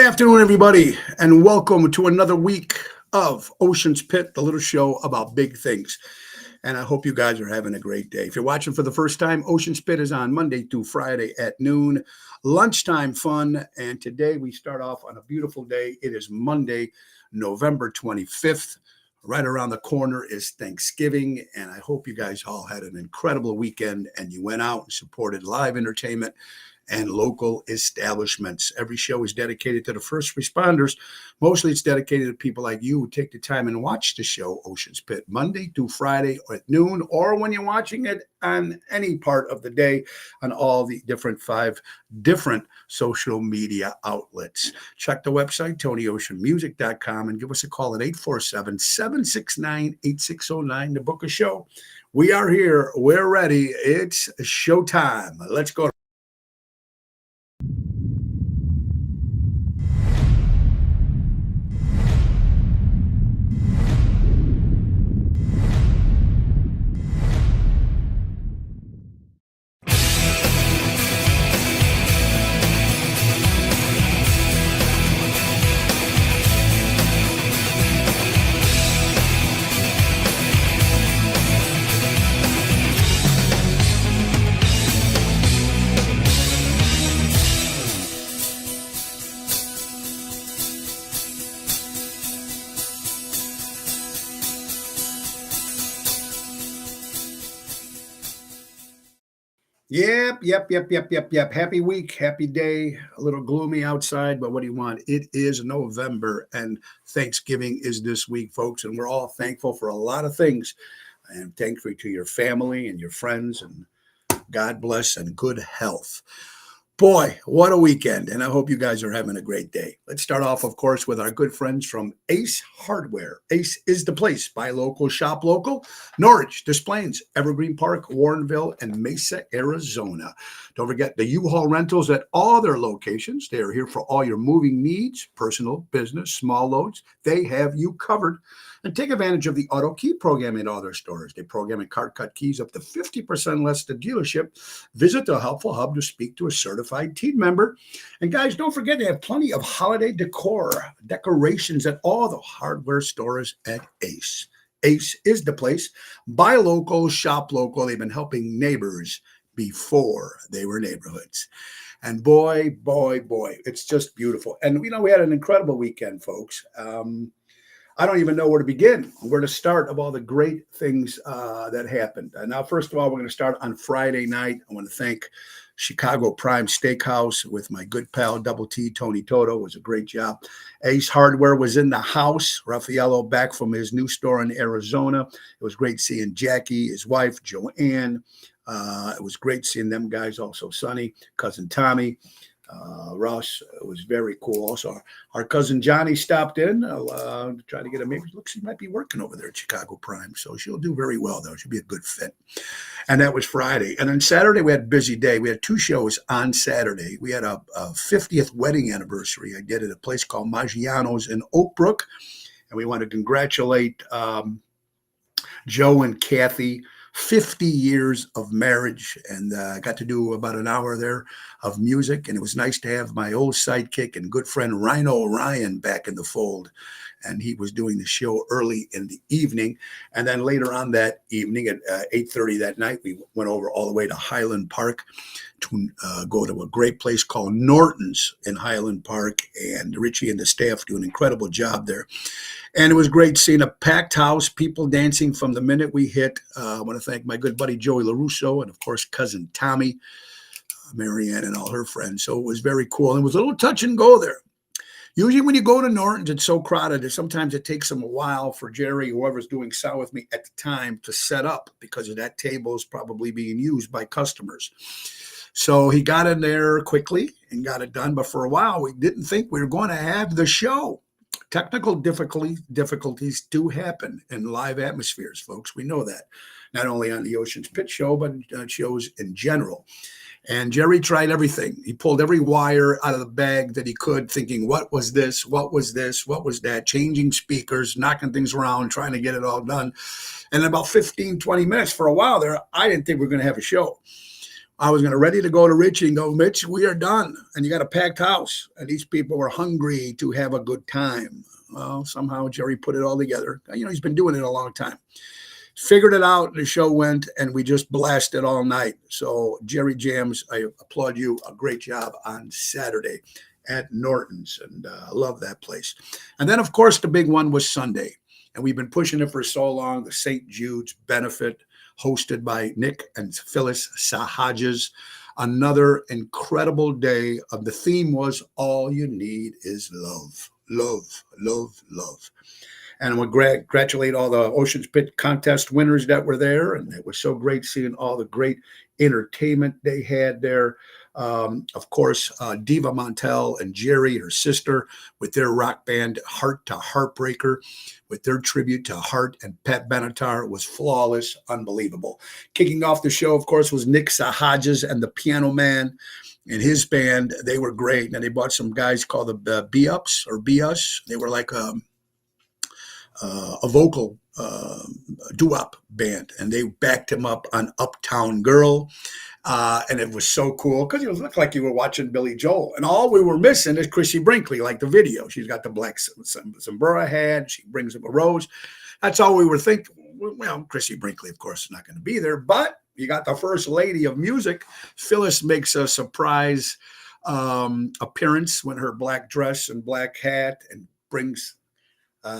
afternoon, everybody, and welcome to another week of Ocean's Pit, the little show about big things. And I hope you guys are having a great day. If you're watching for the first time, Ocean's Pit is on Monday through Friday at noon, lunchtime fun. And today we start off on a beautiful day. It is Monday, November 25th. Right around the corner is Thanksgiving, and I hope you guys all had an incredible weekend and you went out and supported live entertainment and local establishments. Every show is dedicated to the first responders. Mostly it's dedicated to people like you who take the time and watch the show Ocean's Pit Monday through Friday at noon, or when you're watching it on any part of the day on all the five different social media outlets. Check the website, TonyOceanMusic.com, and give us a call at 847-769-8609 to book a show. We are here. We're ready. It's showtime. Let's go. Yep. Happy week, happy day. A little gloomy outside, but what do you want? It is November, and Thanksgiving is this week, folks, and we're all thankful for a lot of things. I am thankful to your family and your friends, and God bless and good health. Boy, what a weekend, and I hope you guys are having a great day. Let's start off, of course, with our good friends from Ace Hardware. Ace is the place. Buy local, shop local. Norwich, Des Plaines, Evergreen Park, Warrenville, and Mesa, Arizona. Don't forget the U-Haul rentals at all their locations. They are here for all your moving needs, personal, business, small loads. They have you covered. And take advantage of the auto key program in all their stores. They program and card cut keys up to 50% less than dealership. Visit the helpful hub to speak to a certified team member. And guys, don't forget they have plenty of holiday decorations at all the hardware stores at Ace. Ace is the place. Buy local, shop local. They've been helping neighbors before they were neighborhoods. And boy, it's just beautiful. And we had an incredible weekend, folks. I don't even know where to begin, where to start of all the great things that happened. Now, first of all, we're going to start on Friday night. I want to thank Chicago Prime Steakhouse with my good pal, Double T, Tony Toto. It was a great job. Ace Hardware was in the house. Raffaello back from his new store in Arizona. It was great seeing Jackie, his wife, Joanne. It was great seeing them guys, also Sonny, cousin Tommy. Russ, it was very cool. Also, our cousin Johnny stopped in, trying to get him. Maybe looks he might be working over there at Chicago Prime, so she'll do very well though. She'll be a good fit. And that was Friday. And then Saturday we had a busy day. We had two shows on Saturday. We had a 50th wedding anniversary. I did at a place called Maggiano's in Oak Brook, and we want to congratulate Joe and Kathy. 50 years of marriage, and I got to do about an hour there of music, and it was nice to have my old sidekick and good friend Rhino Ryan back in the fold, and he was doing the show early in the evening. And then later on that evening at 8:30 that night, we went over all the way to Highland Park to go to a great place called Norton's in Highland Park, and Richie and the staff do an incredible job there. And it was great seeing a packed house, people dancing from the minute we hit. I want to thank my good buddy Joey LaRusso and, of course, cousin Tommy, Marianne, and all her friends. So it was very cool. And it was a little touch and go there. Usually when you go to Norton's, it's so crowded that sometimes it takes them a while for Jerry, whoever's doing sound with me at the time, to set up because of that table is probably being used by customers. So he got in there quickly and got it done. But for a while, we didn't think we were going to have the show. Technical difficulties do happen in live atmospheres, folks. We know that. Not only on the Ocean's Pit show, but shows in general. And Jerry tried everything. He pulled every wire out of the bag that he could, thinking, what was this? What was this? What was that? Changing speakers, knocking things around, trying to get it all done. And in about 15, 20 minutes, for a while there, I didn't think we were going to have a show. I was going to ready to go to Richie and go, Mitch, we are done. And you got a packed house. And these people were hungry to have a good time. Well, somehow Jerry put it all together. He's been doing it a long time. Figured it out. The show went, and we just blasted all night. So, Jerry Jams, I applaud you. A great job on Saturday at Norton's, and I love that place. And then, of course, the big one was Sunday. And we've been pushing it for so long, the St. Jude's benefit, hosted by Nick and Phyllis Sahajas. Another incredible day. The theme was all you need is love, love, love, love. And I want to congratulate all the Ocean's Pit contest winners that were there. And it was so great seeing all the great entertainment they had there. Of course, Diva Montel and Jerry, her sister, with their rock band Heart to Heartbreaker, with their tribute to Heart and Pat Benatar, was flawless, unbelievable. Kicking off the show, of course, was Nick Sahajas and the Piano Man and his band. They were great. And they brought some guys called the B-Ups or B-Us. They were like a vocal doo-wop band, and they backed him up on Uptown Girl. And it was so cool because it looked like you were watching Billy Joel. And all we were missing is Chrissy Brinkley, like the video. She's got the black sombrero hat. She brings up a rose. That's all we were thinking. Well, Chrissy Brinkley, of course, is not going to be there. But you got the first lady of music. Phyllis makes a surprise appearance in her black dress and black hat and brings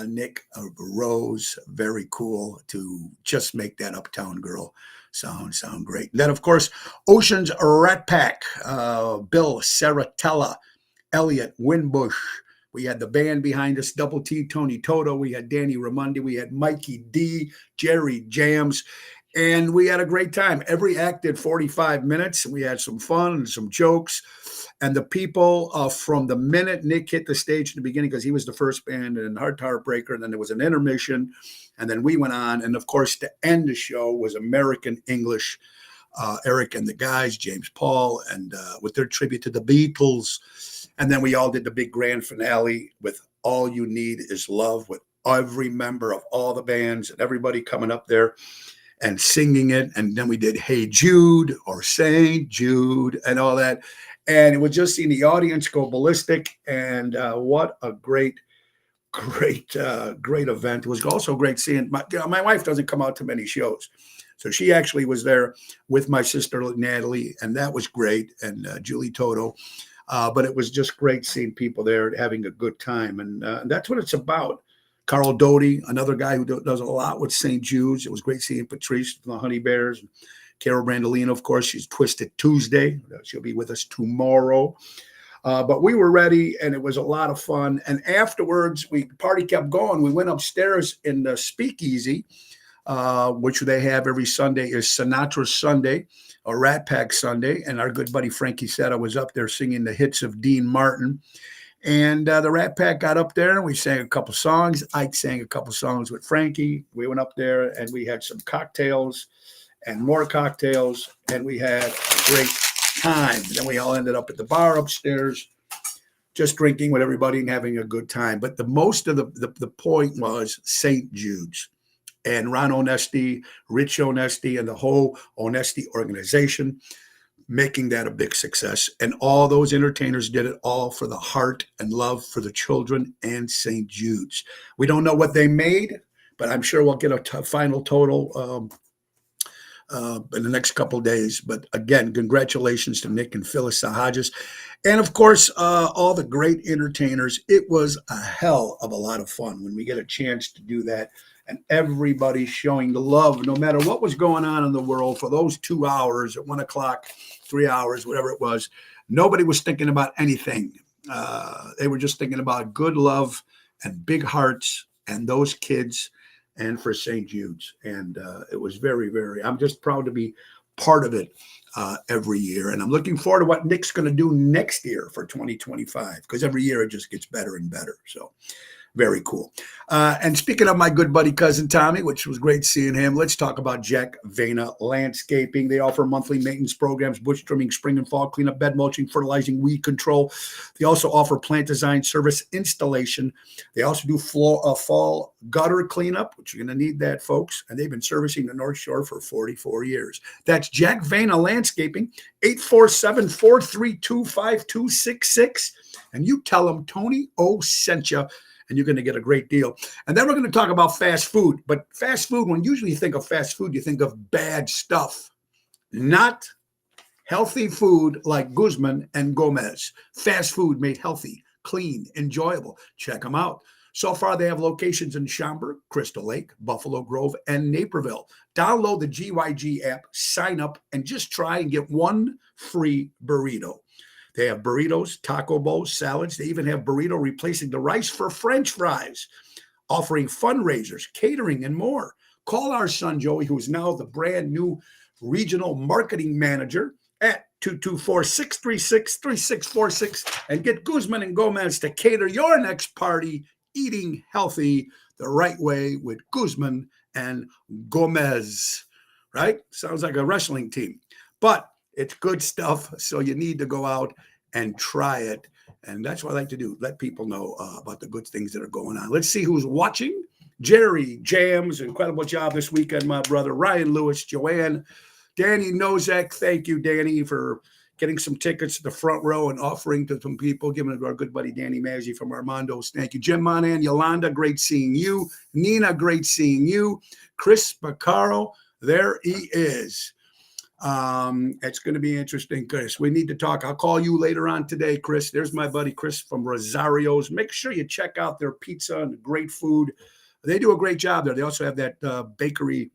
Nick a rose. Very cool to just make that Uptown Girl sound great. And then, of course, Ocean's Rat Pack, Bill Saratella, Elliot Winbush. We had the band behind us, Double T, Tony Toto. We had Danny Ramundi. We had Mikey D, Jerry Jams. And we had a great time. Every act did 45 minutes. We had some fun and some jokes. And the people from the minute Nick hit the stage in the beginning, because he was the first band, and Heart to Heartbreaker, and then there was an intermission, and then we went on. And, of course, to end the show was American English, Eric and the guys, James Paul, and with their tribute to the Beatles. And then we all did the big grand finale with All You Need Is Love, with every member of all the bands and everybody coming up there and singing it. And then we did Hey Jude or St. Jude and all that. And it was just seeing the audience go ballistic. And what a great event. It was also great seeing my wife doesn't come out to many shows. So she actually was there with my sister, Natalie, and that was great. And Julie Toto. But it was just great seeing people there having a good time. And that's what it's about. Carl Doty, another guy who does a lot with St. Jude's. It was great seeing Patrice from the Honey Bears. Carol Brandolino, of course, she's Twisted Tuesday. She'll be with us tomorrow. But we were ready, and it was a lot of fun. And afterwards, the party kept going. We went upstairs in the Speakeasy, which they have every Sunday, is Sinatra Sunday, or Rat Pack Sunday. And our good buddy Frankie Setta was up there singing the hits of Dean Martin. And the Rat Pack got up there, and we sang a couple songs. Ike sang a couple songs with Frankie. We went up there, and we had some cocktails and more cocktails, and we had a great time. Then we all ended up at the bar upstairs, just drinking with everybody and having a good time. But the most of the point was St. Jude's. And Ron Onesti, Rich Onesti, and the whole Onesti organization, making that a big success. And all those entertainers did it all for the heart and love for the children and St. Jude's. We don't know what they made, but I'm sure we'll get a final total in the next couple of days. But again, congratulations to Nick and Phyllis Sahajas. And of course, all the great entertainers. It was a hell of a lot of fun when we get a chance to do that. And everybody showing the love, no matter what was going on in the world for those 2 hours at 1 o'clock, 3 hours, whatever it was. Nobody was thinking about anything. They were just thinking about good love and big hearts and those kids and for St. Jude's. And it was very, very, I'm just proud to be part of it every year. And I'm looking forward to what Nick's going to do next year for 2025, because every year it just gets better and better. So Very cool. And speaking of my good buddy cousin Tommy, which was great seeing him, let's talk about Jack Vena Landscaping. They offer monthly maintenance programs, bush trimming, spring and fall cleanup, bed mulching, fertilizing, weed control. They also offer plant design service installation. They also do fall gutter cleanup, which you're going to need that, folks. And they've been servicing the North Shore for 44 years. That's Jack Vena Landscaping, 847-432-5266. And you tell them Tony O sent you, and you're going to get a great deal. And then we're going to talk about fast food. But fast food, when usually you think of fast food, you think of bad stuff, not healthy food like Guzman and Gomez. Fast food made healthy, clean, enjoyable. Check them out. So far, they have locations in Schaumburg, Crystal Lake, Buffalo Grove, and Naperville. Download the GYG app, sign up, and just try and get one free burrito. They have burritos, taco bowls, salads. They even have burrito replacing the rice for French fries, offering fundraisers, catering, and more. Call our son, Joey, who is now the brand new regional marketing manager at 224-636-3646 and get Guzman and Gomez to cater your next party, eating healthy the right way with Guzman and Gomez, right? Sounds like a wrestling team, but it's good stuff, so you need to go out and try it. And that's what I like to do, let people know about the good things that are going on. Let's see who's watching. Jerry Jams, incredible job this weekend, my brother. Ryan Lewis, Joanne, Danny Nozak. Thank you, Danny, for getting some tickets to the front row and offering to some people, giving it to our good buddy Danny Mazzi from Armando's. Thank you. Jim Monahan, Yolanda, great seeing you. Nina, great seeing you. Chris Baccaro, there he is. It's going to be interesting, Chris. We need to talk. I'll call you later on today, Chris. There's my buddy Chris from Rosario's. Make sure you check out their pizza and great food. They do a great job there. They also have that bakery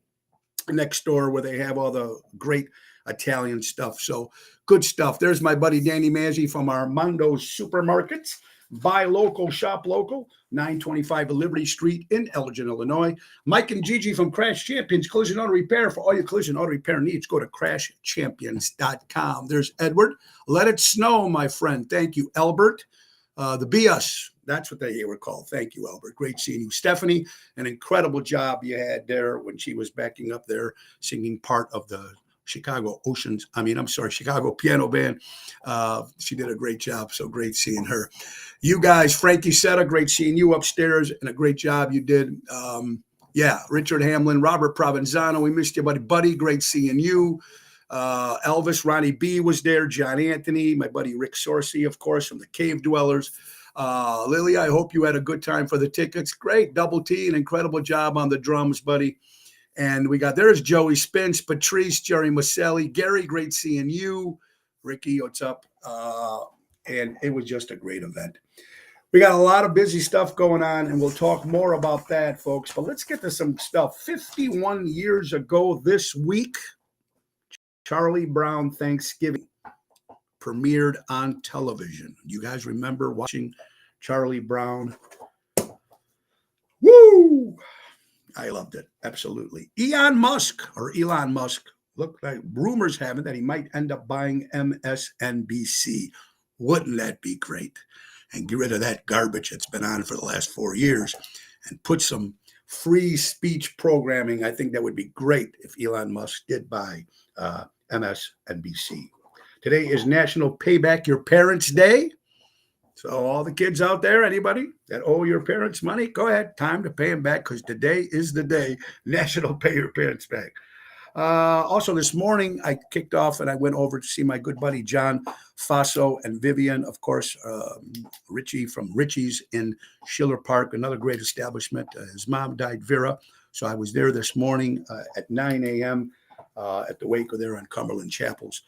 next door where they have all the great Italian stuff. So good stuff. There's my buddy Danny Mazzi from Armando's Supermarkets. Buy local, shop local, 925 Liberty Street in Elgin, Illinois. Mike and Gigi from Crash Champions Collision Auto Repair. For all your collision auto repair needs, go to crashchampions.com. There's Edward. Let it snow, my friend. Thank you, Albert. The BS, that's what they were called. Thank you, Albert. Great seeing you. Stephanie, an incredible job you had there when she was backing up there, singing part of the Chicago Piano Band. She did a great job. So great seeing her. You guys, Frankie Setta, great seeing you upstairs, and a great job you did. Richard Hamlin, Robert Provenzano, we missed you, buddy. Great seeing you. Elvis, Ronnie B was there. John Anthony, my buddy Rick Sorcy, of course, from the Cave Dwellers. Lily, I hope you had a good time for the tickets. Great. Double T, an incredible job on the drums, buddy. And there's Joey Spence, Patrice, Jerry Maselli, Gary, great seeing you. Ricky, what's up? And it was just a great event. We got a lot of busy stuff going on, and we'll talk more about that, folks. But let's get to some stuff. 51 years ago this week, Charlie Brown Thanksgiving premiered on television. You guys remember watching Charlie Brown? Woo! I loved it. Absolutely. Elon Musk, look like rumors have it that he might end up buying MSNBC. Wouldn't that be great? And get rid of that garbage that's been on for the last 4 years and put some free speech programming. I think that would be great if Elon Musk did buy MSNBC. Today is National Pay Back Your Parents Day. So all the kids out there, anybody that owe your parents money, go ahead. Time to pay them back, because today is the day, National Pay Your Parents Back. Also this morning, I kicked off and I went over to see my good buddy John Faso and Vivian, of course, Richie from Richie's in Schiller Park, another great establishment. His mom died, Vera. So I was there this morning at 9 a.m. At the Waco there on Cumberland Chapels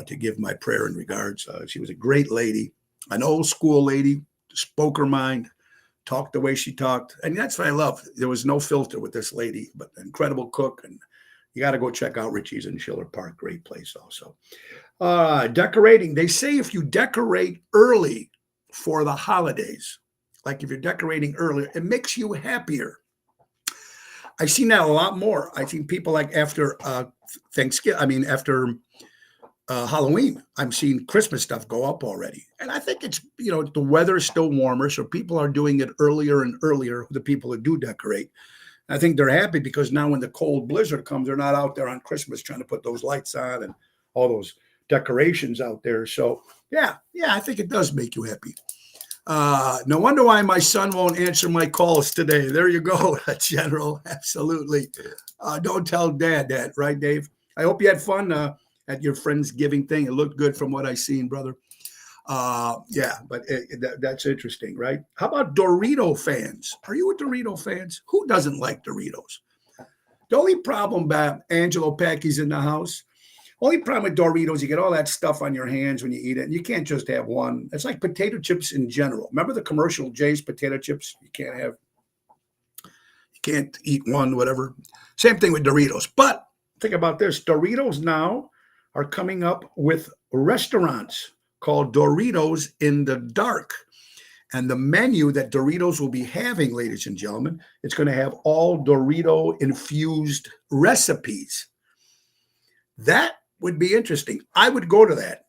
to give my prayer and regards. She was a great lady. An old school lady, spoke her mind, talked the way she talked. And that's what I love. There was no filter with this lady, but an incredible cook. And you got to go check out Richie's in Schiller Park. Great place also. Decorating. They say if you decorate early for the holidays, like if you're decorating earlier, it makes you happier. I've seen that a lot more. I think people like after Thanksgiving, after Halloween. I'm seeing Christmas stuff go up already. And I think it's, the weather is still warmer. So people are doing it earlier and earlier, the people that do decorate. I think they're happy because now when the cold blizzard comes, they're not out there on Christmas trying to put those lights on and all those decorations out there. So yeah, I think it does make you happy. No wonder why my son won't answer my calls today. There you go, General. Absolutely. Don't tell Dad that, right, Dave? I hope you had fun at your Friendsgiving thing. It looked good from what I seen, brother. Yeah, but that's interesting, right? How about Dorito fans? Are you a Dorito fans? Who doesn't like Doritos? The only problem, Angelo Packy's in the house. Only problem with Doritos, you get all that stuff on your hands when you eat it, and you can't just have one. It's like potato chips in general. Remember the commercial Jay's potato chips? You can't eat one, whatever. Same thing with Doritos. But think about this. Doritos now are coming up with restaurants called Doritos in the Dark. And the menu that Doritos will be having, ladies and gentlemen, it's going to have all Dorito infused recipes. That would be interesting. I would go to that.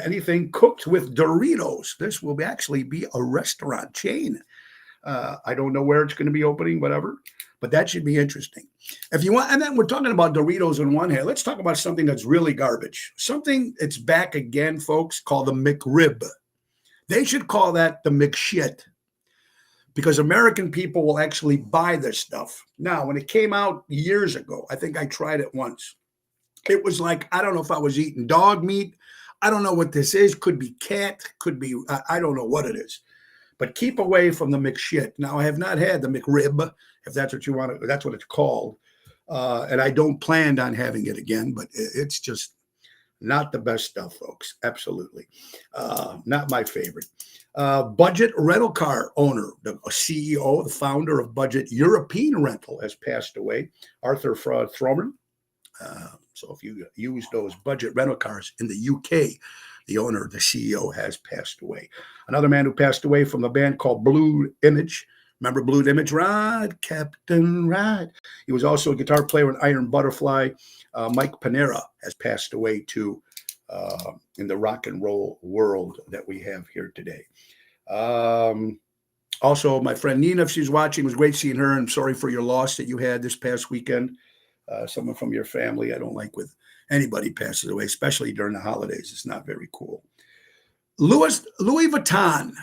Anything cooked with Doritos. This will actually be a restaurant chain. I don't know where it's going to be opening, whatever, but that should be interesting. If you want, and then we're talking about Doritos in one hand. Let's talk about something that's really garbage. Something that's back again, folks, called the McRib. They should call that the McShit because American people will actually buy this stuff. Now, when it came out years ago, I think I tried it once. It was like, I don't know if I was eating dog meat. I don't know what this is. Could be cat, could be, I don't know what it is. But keep away from the McShit. Now, I have not had the McRib, if that's what you want to, that's what it's called. And I don't plan on having it again, but it's just not the best stuff, folks. Absolutely. Not my favorite. Budget rental car owner, the CEO, the founder of Budget European Rental has passed away, Arthur Throman. So if you use those budget rental cars in the UK, the owner, the CEO, has passed away. Another man who passed away from a band called Blue Image. Remember Blue Image? Ride, Captain, Ride. He was also a guitar player in Iron Butterfly. Mike Panera has passed away too in the rock and roll world that we have here today. Also, my friend Nina, if she's watching, it was great seeing her. I'm sorry for your loss that you had this past weekend. Someone from your family, I don't like with anybody passes away, especially during the holidays. It's not very cool. Louis Vuitton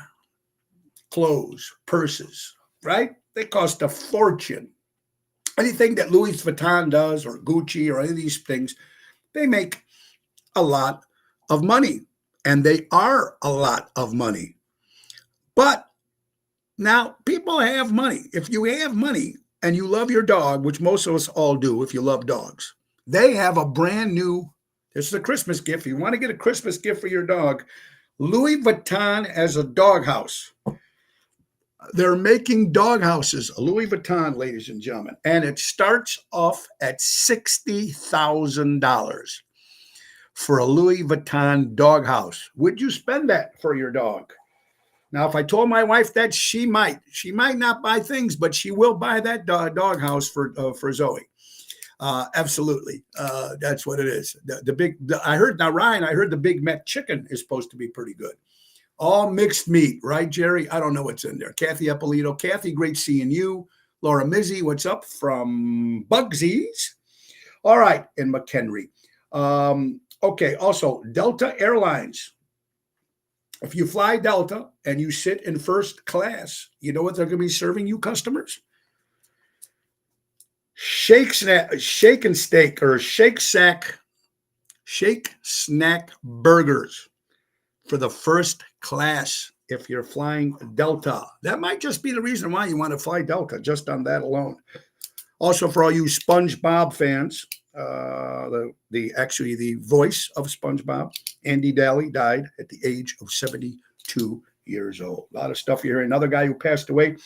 clothes, purses, right? They cost a fortune. Anything that Louis Vuitton does or Gucci or any of these things, they make a lot of money, and they are a lot of money. But now people have money. If you have money, and you love your dog, which most of us all do if you love dogs, they have a brand new, this is a Christmas gift. If you want to get a Christmas gift for your dog, Louis Vuitton as a dog house. They're making dog houses, Louis Vuitton, ladies and gentlemen, and it starts off at $60,000 for a Louis Vuitton dog house. Would you spend that for your dog? Now, if I told my wife that, she might not buy things, but she will buy that dog house for Zoe. Absolutely. That's what it is. I heard the Big Mac chicken is supposed to be pretty good. All mixed meat, right, Jerry? I don't know what's in there. Kathy Eppolito. Kathy, great seeing you. Laura Mizzi, what's up from Bugsies? All right, in McHenry. Okay, also, Delta Airlines. If you fly Delta and you sit in first class, you know what they're going to be serving you customers? Shake Snack burgers for the first class if you're flying Delta. That might just be the reason why you want to fly Delta, just on that alone. Also, for all you SpongeBob fans, the voice of SpongeBob, Andy Daly, died at the age of 72 years old. A lot of stuff here. Another guy who passed away,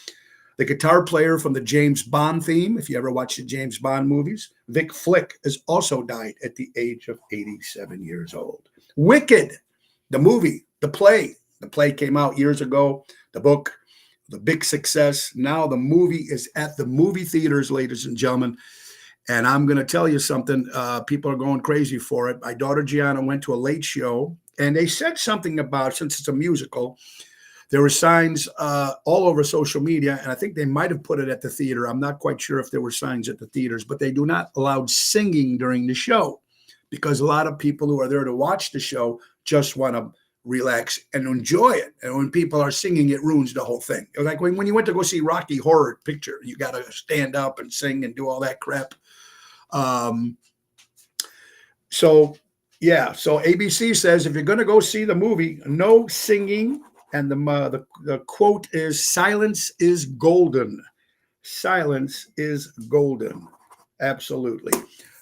the guitar player from the James Bond theme, if you ever watched the James Bond movies, Vic Flick, has also died at the age of 87 years old. Wicked, the movie, the play came out years ago, the book, the big success. Now the movie is at the movie theaters, ladies and gentlemen. And I'm going to tell you something. People are going crazy for it. My daughter Gianna went to a late show, and they said something about, since it's a musical, there were signs all over social media, and I think they might have put it at the theater. I'm not quite sure if there were signs at the theaters, but they do not allow singing during the show because a lot of people who are there to watch the show just want to relax and enjoy it. And when people are singing, it ruins the whole thing. It was like when you went to go see Rocky Horror Picture, you got to stand up and sing and do all that crap. So ABC says if you're going to go see the movie, no singing. And the quote is, silence is golden. Silence is golden. Absolutely.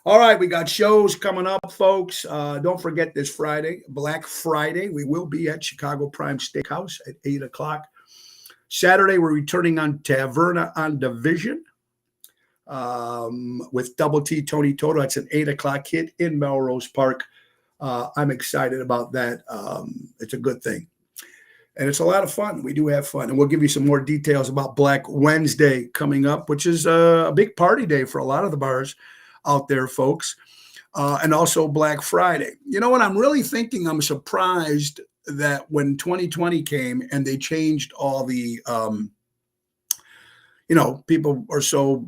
All right, we got shows coming up, folks. Don't forget this Friday, Black Friday. We will be at Chicago Prime Steakhouse at 8 o'clock. Saturday, we're returning on Taverna on Division with Double T Tony Toto. It's an 8 o'clock hit in Melrose Park. I'm excited about that. It's a good thing. And it's a lot of fun. We do have fun. And we'll give you some more details about Black Wednesday coming up, which is a big party day for a lot of the bars out there, folks. And also Black Friday. You know what I'm really thinking? I'm surprised that when 2020 came and they changed all the, people are so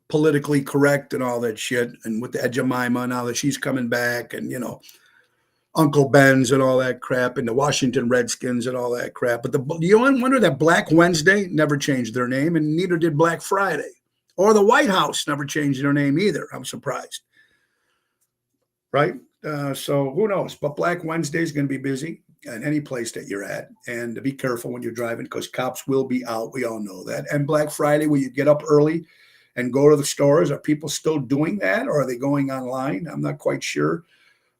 politically correct and all that shit. And with the Jemima now that she's coming back and, Uncle Ben's and all that crap, and the Washington Redskins and all that crap. But you wonder that Black Wednesday never changed their name, and neither did Black Friday. Or the White House never changed their name either. I'm surprised. Right? So who knows? But Black Wednesday is going to be busy at any place that you're at. And be careful when you're driving because cops will be out. We all know that. And Black Friday, will you get up early and go to the stores? Are people still doing that, or are they going online? I'm not quite sure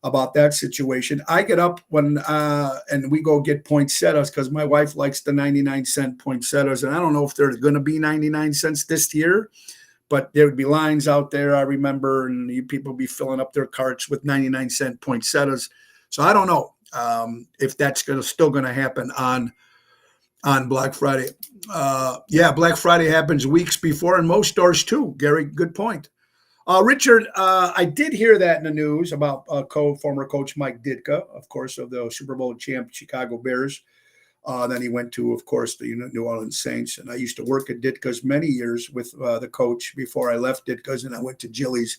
about that situation. I get up when and we go get poinsettias because my wife likes the 99-cent poinsettias, and I don't know if there's going to be 99 cents this year, but there would be lines out there, I remember, and people be filling up their carts with 99-cent poinsettias. So I don't know if that's still going to happen on Black Friday. Black Friday happens weeks before in most stores too. Gary, good point. Richard, I did hear that in the news about former coach Mike Ditka, of course, of the Super Bowl champ Chicago Bears. Then he went to, of course, the New Orleans Saints. And I used to work at Ditka's many years with the coach before I left Ditka's, and I went to Jilly's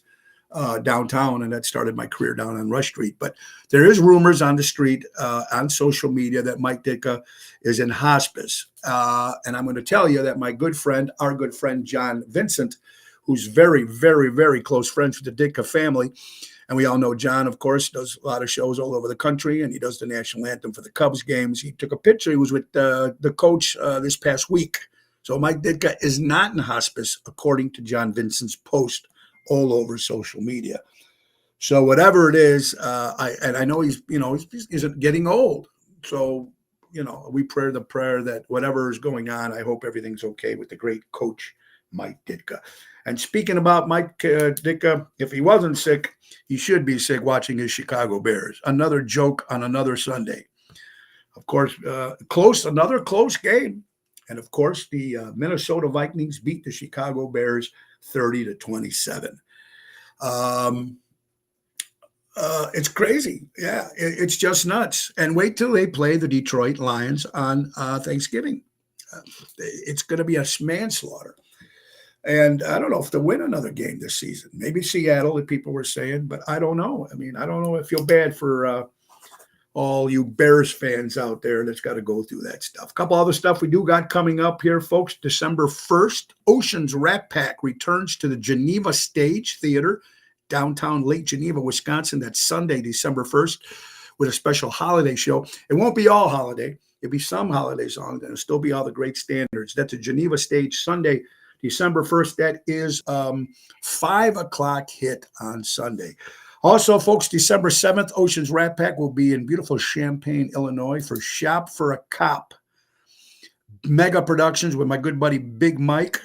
downtown, and that started my career down on Rush Street. But there is rumors on the street, on social media, that Mike Ditka is in hospice. And I'm going to tell you that our good friend John Vincent, who's very, very, very close friends with the Ditka family. And we all know John, of course, does a lot of shows all over the country, and he does the national anthem for the Cubs games. He took a picture. He was with the coach this past week. So Mike Ditka is not in hospice, according to John Vincent's post all over social media. So whatever it is, I know he's getting old. So, we pray the prayer that whatever is going on, I hope everything's okay with the great coach, Mike Ditka. And speaking about Mike Ditka, if he wasn't sick, he should be sick watching his Chicago Bears. Another joke on another Sunday. Of course, another close game. And of course, the Minnesota Vikings beat the Chicago Bears 30-27. It's crazy. Yeah, it's just nuts. And wait till they play the Detroit Lions on Thanksgiving. It's going to be a manslaughter. And I don't know if they'll win another game this season. Maybe Seattle, that people were saying, but I don't know. I mean, I don't know. I feel bad for all you Bears fans out there that's got to go through that stuff. A couple other stuff we do got coming up here, folks. December 1st, Ocean's Rat Pack returns to the Geneva Stage Theater, downtown Lake Geneva, Wisconsin. That's Sunday, December 1st, with a special holiday show. It won't be all holiday. It'll be some holiday songs, and it'll still be all the great standards. That's a Geneva Stage Sunday, December 1st. That is 5 o'clock hit on Sunday. Also, folks, December 7th, Ocean's Rat Pack will be in beautiful Champaign, Illinois for Shop for a Cop. Mega Productions with my good buddy Big Mike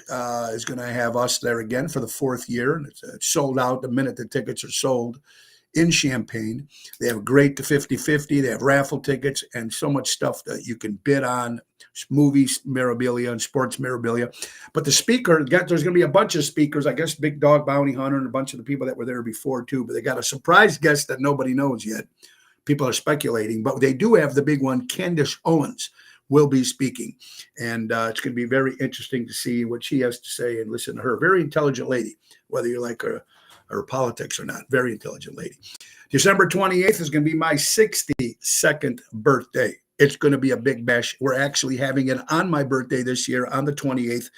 is going to have us there again for the 4th year. And it's sold out the minute the tickets are sold in Champaign. They have great 50-50. They have raffle tickets and so much stuff that you can bid on. movies memorabilia and sports memorabilia. But the speaker, there's going to be a bunch of speakers, I guess Big Dog Bounty Hunter and a bunch of the people that were there before too, but they got a surprise guest that nobody knows yet. People are speculating, but they do have the big one. Candace Owens will be speaking, and it's going to be very interesting to see what she has to say and listen to her. Very intelligent lady, whether you like her politics or not. Very intelligent lady. December 28th is going to be my 62nd birthday. It's going to be a big bash. We're actually having it on my birthday this year on the 28th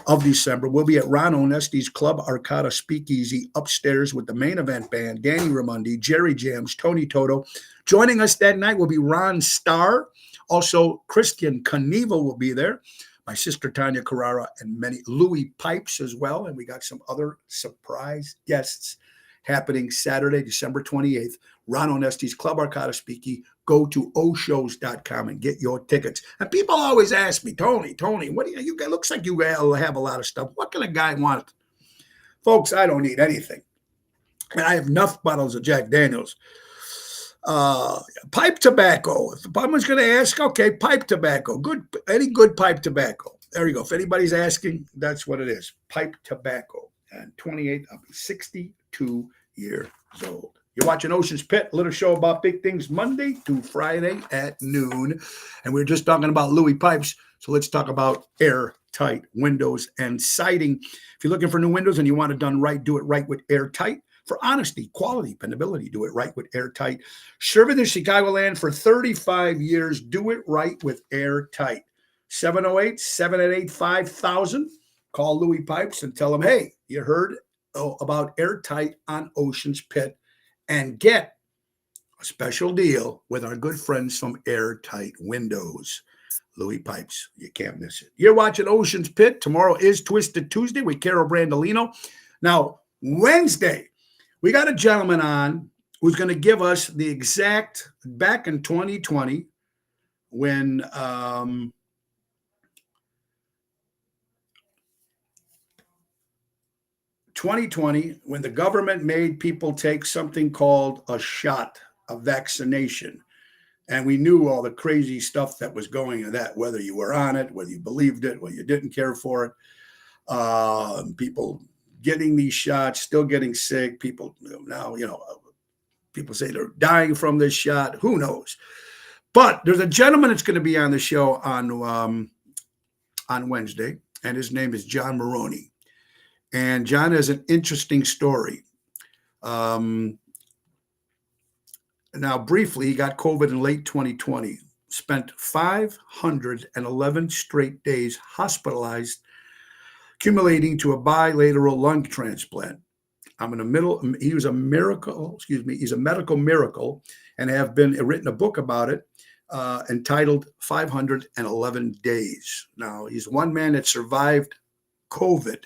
of December. We'll be at Ron Onesti's Club Arcada Speakeasy upstairs with the main event band, Danny Ramundi, Jerry Jams, Tony Toto. Joining us that night will be Ron Starr. Also, Christian Knievel will be there. My sister Tanya Carrara and many Louis Pipes as well. And we got some other surprise guests happening Saturday, December 28th. Ron Onesti's Club Arcada Speakeasy. Go to oshows.com and get your tickets. And people always ask me, Tony, what do you it looks like you have a lot of stuff. What can a guy want? Folks, I don't need anything. And I have enough bottles of Jack Daniels. Pipe tobacco. If someone's going to ask, okay, pipe tobacco. Good, any good pipe tobacco. There you go. If anybody's asking, that's what it is. Pipe tobacco. And 28, I'll be 62 years old. You're watching Ocean's Pit, a little show about big things Monday to Friday at noon. And we were just talking about Louis Pipes. So let's talk about Airtight windows and siding. If you're looking for new windows and you want it done right, do it right with Airtight. For honesty, quality, dependability, do it right with Airtight. Serving the Chicagoland for 35 years. Do it right with Airtight. 708-788-5000. Call Louis Pipes and tell him, hey, you heard about Airtight on Ocean's Pit. And get a special deal with our good friends from Airtight Windows. Louis Pipes. You can't miss it. You're watching Ocean's Pit. Tomorrow is Twisted Tuesday with Carol Brandolino. Now, Wednesday, we got a gentleman on who's going to give us the exact, back in 2020, when 2020, when the government made people take something called a shot, a vaccination, and we knew all the crazy stuff that was going on that, whether you were on it, whether you believed it, whether you didn't care for it, people getting these shots, still getting sick, people now, people say they're dying from this shot, who knows? But there's a gentleman that's going to be on the show on Wednesday, and his name is John Maroney. And John has an interesting story. Now, briefly, he got COVID in late 2020, spent 511 straight days hospitalized, accumulating to a bilateral lung transplant. He was a miracle, he's a medical miracle, and have written a book about it entitled 511 Days. Now, he's one man that survived COVID,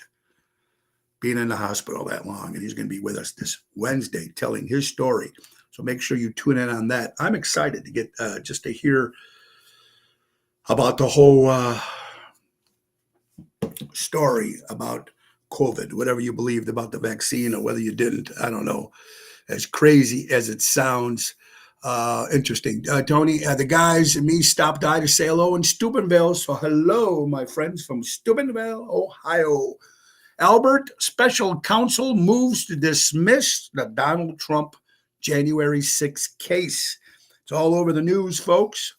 being in the hospital that long, and he's going to be with us this Wednesday telling his story. So make sure you tune in on that. I'm excited to get just to hear about the whole story about COVID, whatever you believed about the vaccine or whether you didn't. I don't know. As crazy as it sounds, interesting. Tony, the guys and me stopped by to say hello in Steubenville. So hello, my friends from Steubenville, Ohio. Albert Special Counsel moves to dismiss the Donald Trump January 6th case. It's all over the news, folks.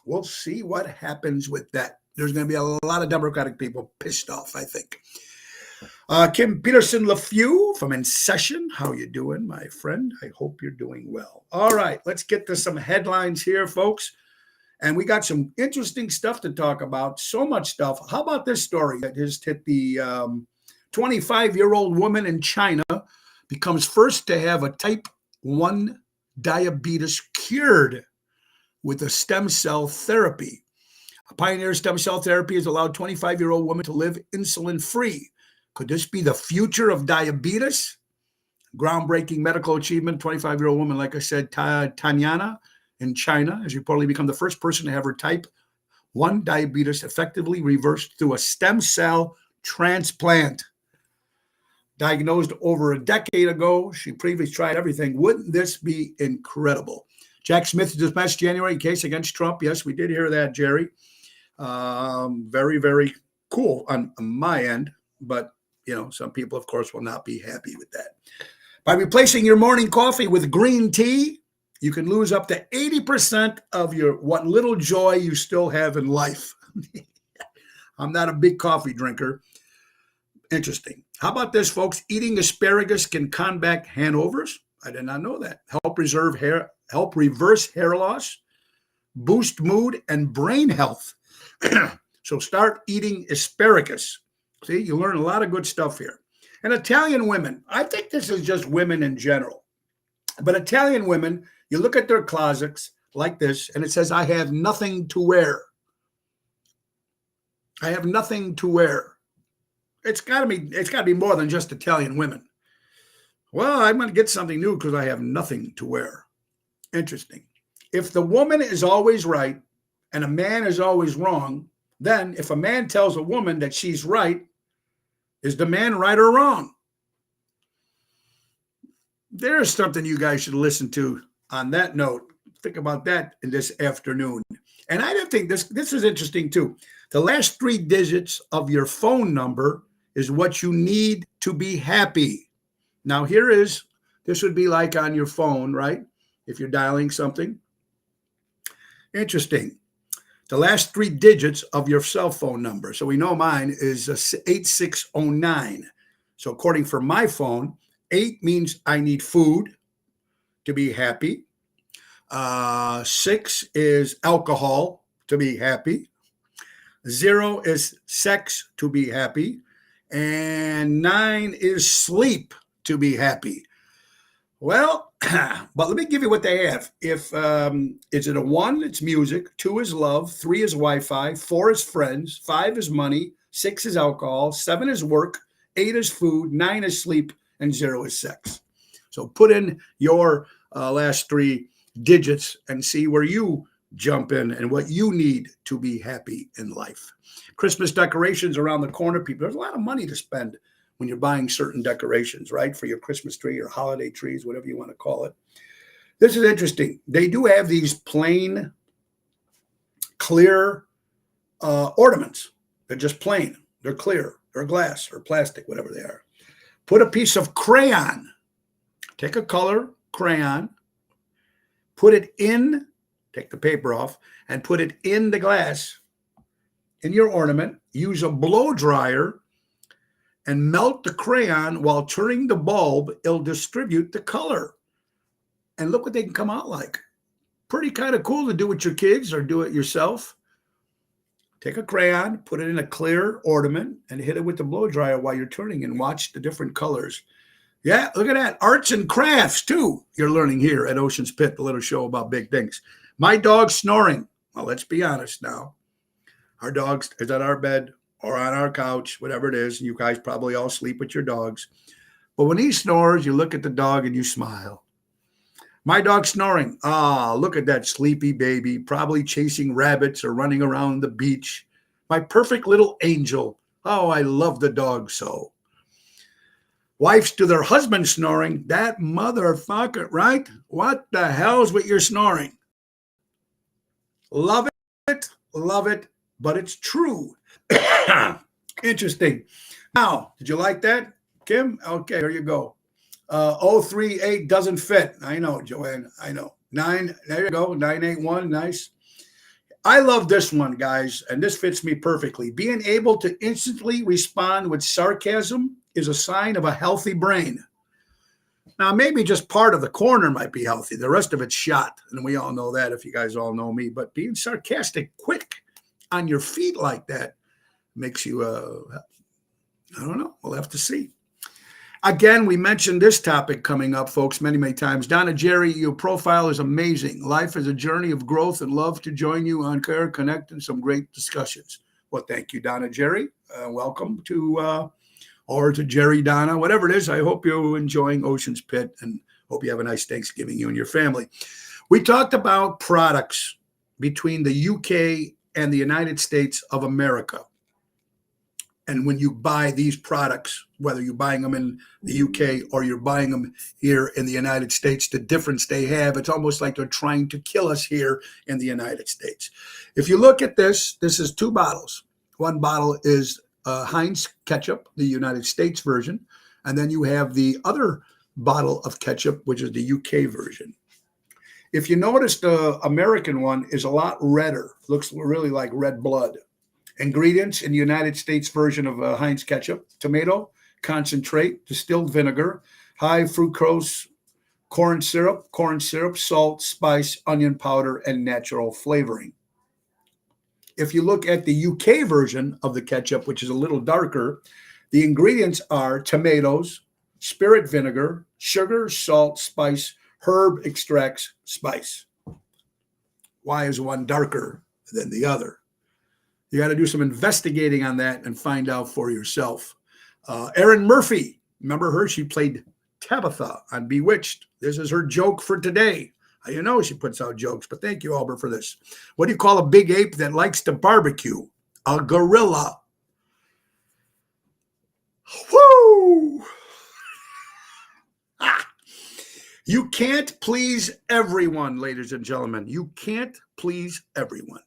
We'll see what happens with that. There's going to be a lot of Democratic people pissed off, I think. Kim Peterson LaFew from In Session. How you doing, my friend? I hope you're doing well. All right, let's get to some headlines here, folks. And we got some interesting stuff to talk about. So much stuff. How about this story that just hit the 25-year-old woman in China becomes first to have a type 1 diabetes cured with a stem cell therapy. A pioneer stem cell therapy has allowed 25-year-old woman to live insulin-free. Could this be the future of diabetes? Groundbreaking medical achievement. 25-year-old woman, like I said, Tanyana in China, has reportedly become the first person to have her type 1 diabetes effectively reversed through a stem cell transplant. Diagnosed over a decade ago, she previously tried everything. Wouldn't this be incredible? Jack Smith dismissed January case against Trump. Yes, we did hear that, Jerry. Very, very cool on my end. But, some people, of course, will not be happy with that. By replacing your morning coffee with green tea, you can lose up to 80% of what little joy you still have in life. I'm not a big coffee drinker. Interesting. How about this, folks? Eating asparagus can combat hangovers. I did not know that. Help reverse hair loss, boost mood, and brain health. So start eating asparagus. See, you learn a lot of good stuff here. And Italian women, I think this is just women in general, but Italian women, you look at their closets like this, and it says, I have nothing to wear. I have nothing to wear. It's got to be more than just Italian women. Well, I'm going to get something new because I have nothing to wear. Interesting. If the woman is always right and a man is always wrong, then if a man tells a woman that she's right, is the man right or wrong? There is something you guys should listen to on that note. Think about that in this afternoon. And I didn't think this is interesting too. The last 3 digits of your phone number is what you need to be happy. Now this would be like on your phone, right? If you're dialing something. Interesting. The last 3 digits of your cell phone number. So we know mine is 8609. So according for my phone, 8 means I need food to be happy. 6 is alcohol to be happy. 0 is sex to be happy. And 9 is sleep to be happy. Well, but let me give you what they have. If is it a 1? It's music. 2 is love. 3 is Wi-Fi. 4 is friends. 5 is money. 6 is alcohol. 7 is work. 8 is food. 9 is sleep. And 0 is sex. So put in your last 3 digits and see where you jump in and what you need to be happy in life. Christmas decorations around the corner, people. There's a lot of money to spend when you're buying certain decorations, right? For your Christmas tree or holiday trees, whatever you want to call it. This is interesting. They do have these plain, clear ornaments. They're just plain. They're clear. They're glass or plastic, whatever they are. Put a piece of crayon. Take a color crayon. Put it in, take the paper off, and put it in the glass in your ornament. Use a blow dryer and melt the crayon while turning the bulb. It'll distribute the color. And look what they can come out like. Pretty kind of cool to do with your kids or do it yourself. Take a crayon, put it in a clear ornament, and hit it with the blow dryer while you're turning and watch the different colors. Yeah, look at that. Arts and crafts, too, you're learning here at Ocean's Pit, the little show about big things. My dog's snoring. Well, let's be honest now. Our dog is at our bed or on our couch, whatever it is. You guys probably all sleep with your dogs. But when he snores, you look at the dog and you smile. My dog's snoring. Ah, look at that sleepy baby, probably chasing rabbits or running around the beach. My perfect little angel. Oh, I love the dog so. Wives to their husband snoring. That motherfucker, right? What the hell's with your snoring? Love it, but it's true. Interesting. Now, did you like that, Kim? Okay, there you go. 038 doesn't fit. I know, Joanne. I know. 9, there you go. 981, nice. I love this one, guys, and this fits me perfectly. Being able to instantly respond with sarcasm is a sign of a healthy brain. Now, maybe just part of the corner might be healthy. The rest of it's shot, and we all know that if you guys all know me. But being sarcastic, quick on your feet like that makes you, I don't know. We'll have to see. Again, we mentioned this topic coming up, folks, many, many times. Donna Jerry, your profile is amazing. Life is a journey of growth and love to join you on Care Connect and some great discussions. Well, thank you, Donna Jerry. Welcome to, or to Jerry Donna, whatever it is. I hope you're enjoying Ocean's Pit and hope you have a nice Thanksgiving, you and your family. We talked about products between the UK and the United States of America. And when you buy these products, whether you're buying them in the UK or you're buying them here in the United States, the difference they have, it's almost like they're trying to kill us here in the United States. If you look at this, this is two bottles. One bottle is Heinz ketchup, the United States version. And then you have the other bottle of ketchup, which is the UK version. If you notice, the American one is a lot redder, looks really like red blood. Ingredients in the United States version of Heinz ketchup: tomato concentrate, distilled vinegar, high fructose corn syrup, salt, spice, onion powder, and natural flavoring. If you look at the UK version of the ketchup, which is a little darker, the ingredients are tomatoes, spirit vinegar, sugar, salt, spice, herb extracts, spice. Why is one darker than the other? You got to do some investigating on that and find out for yourself. Erin Murphy, remember her? She played Tabitha on Bewitched. This is her joke for today. You know she puts out jokes, but thank you, Albert, for this. What do you call a big ape that likes to barbecue? A gorilla. Woo! You can't please everyone, ladies and gentlemen. You can't please everyone.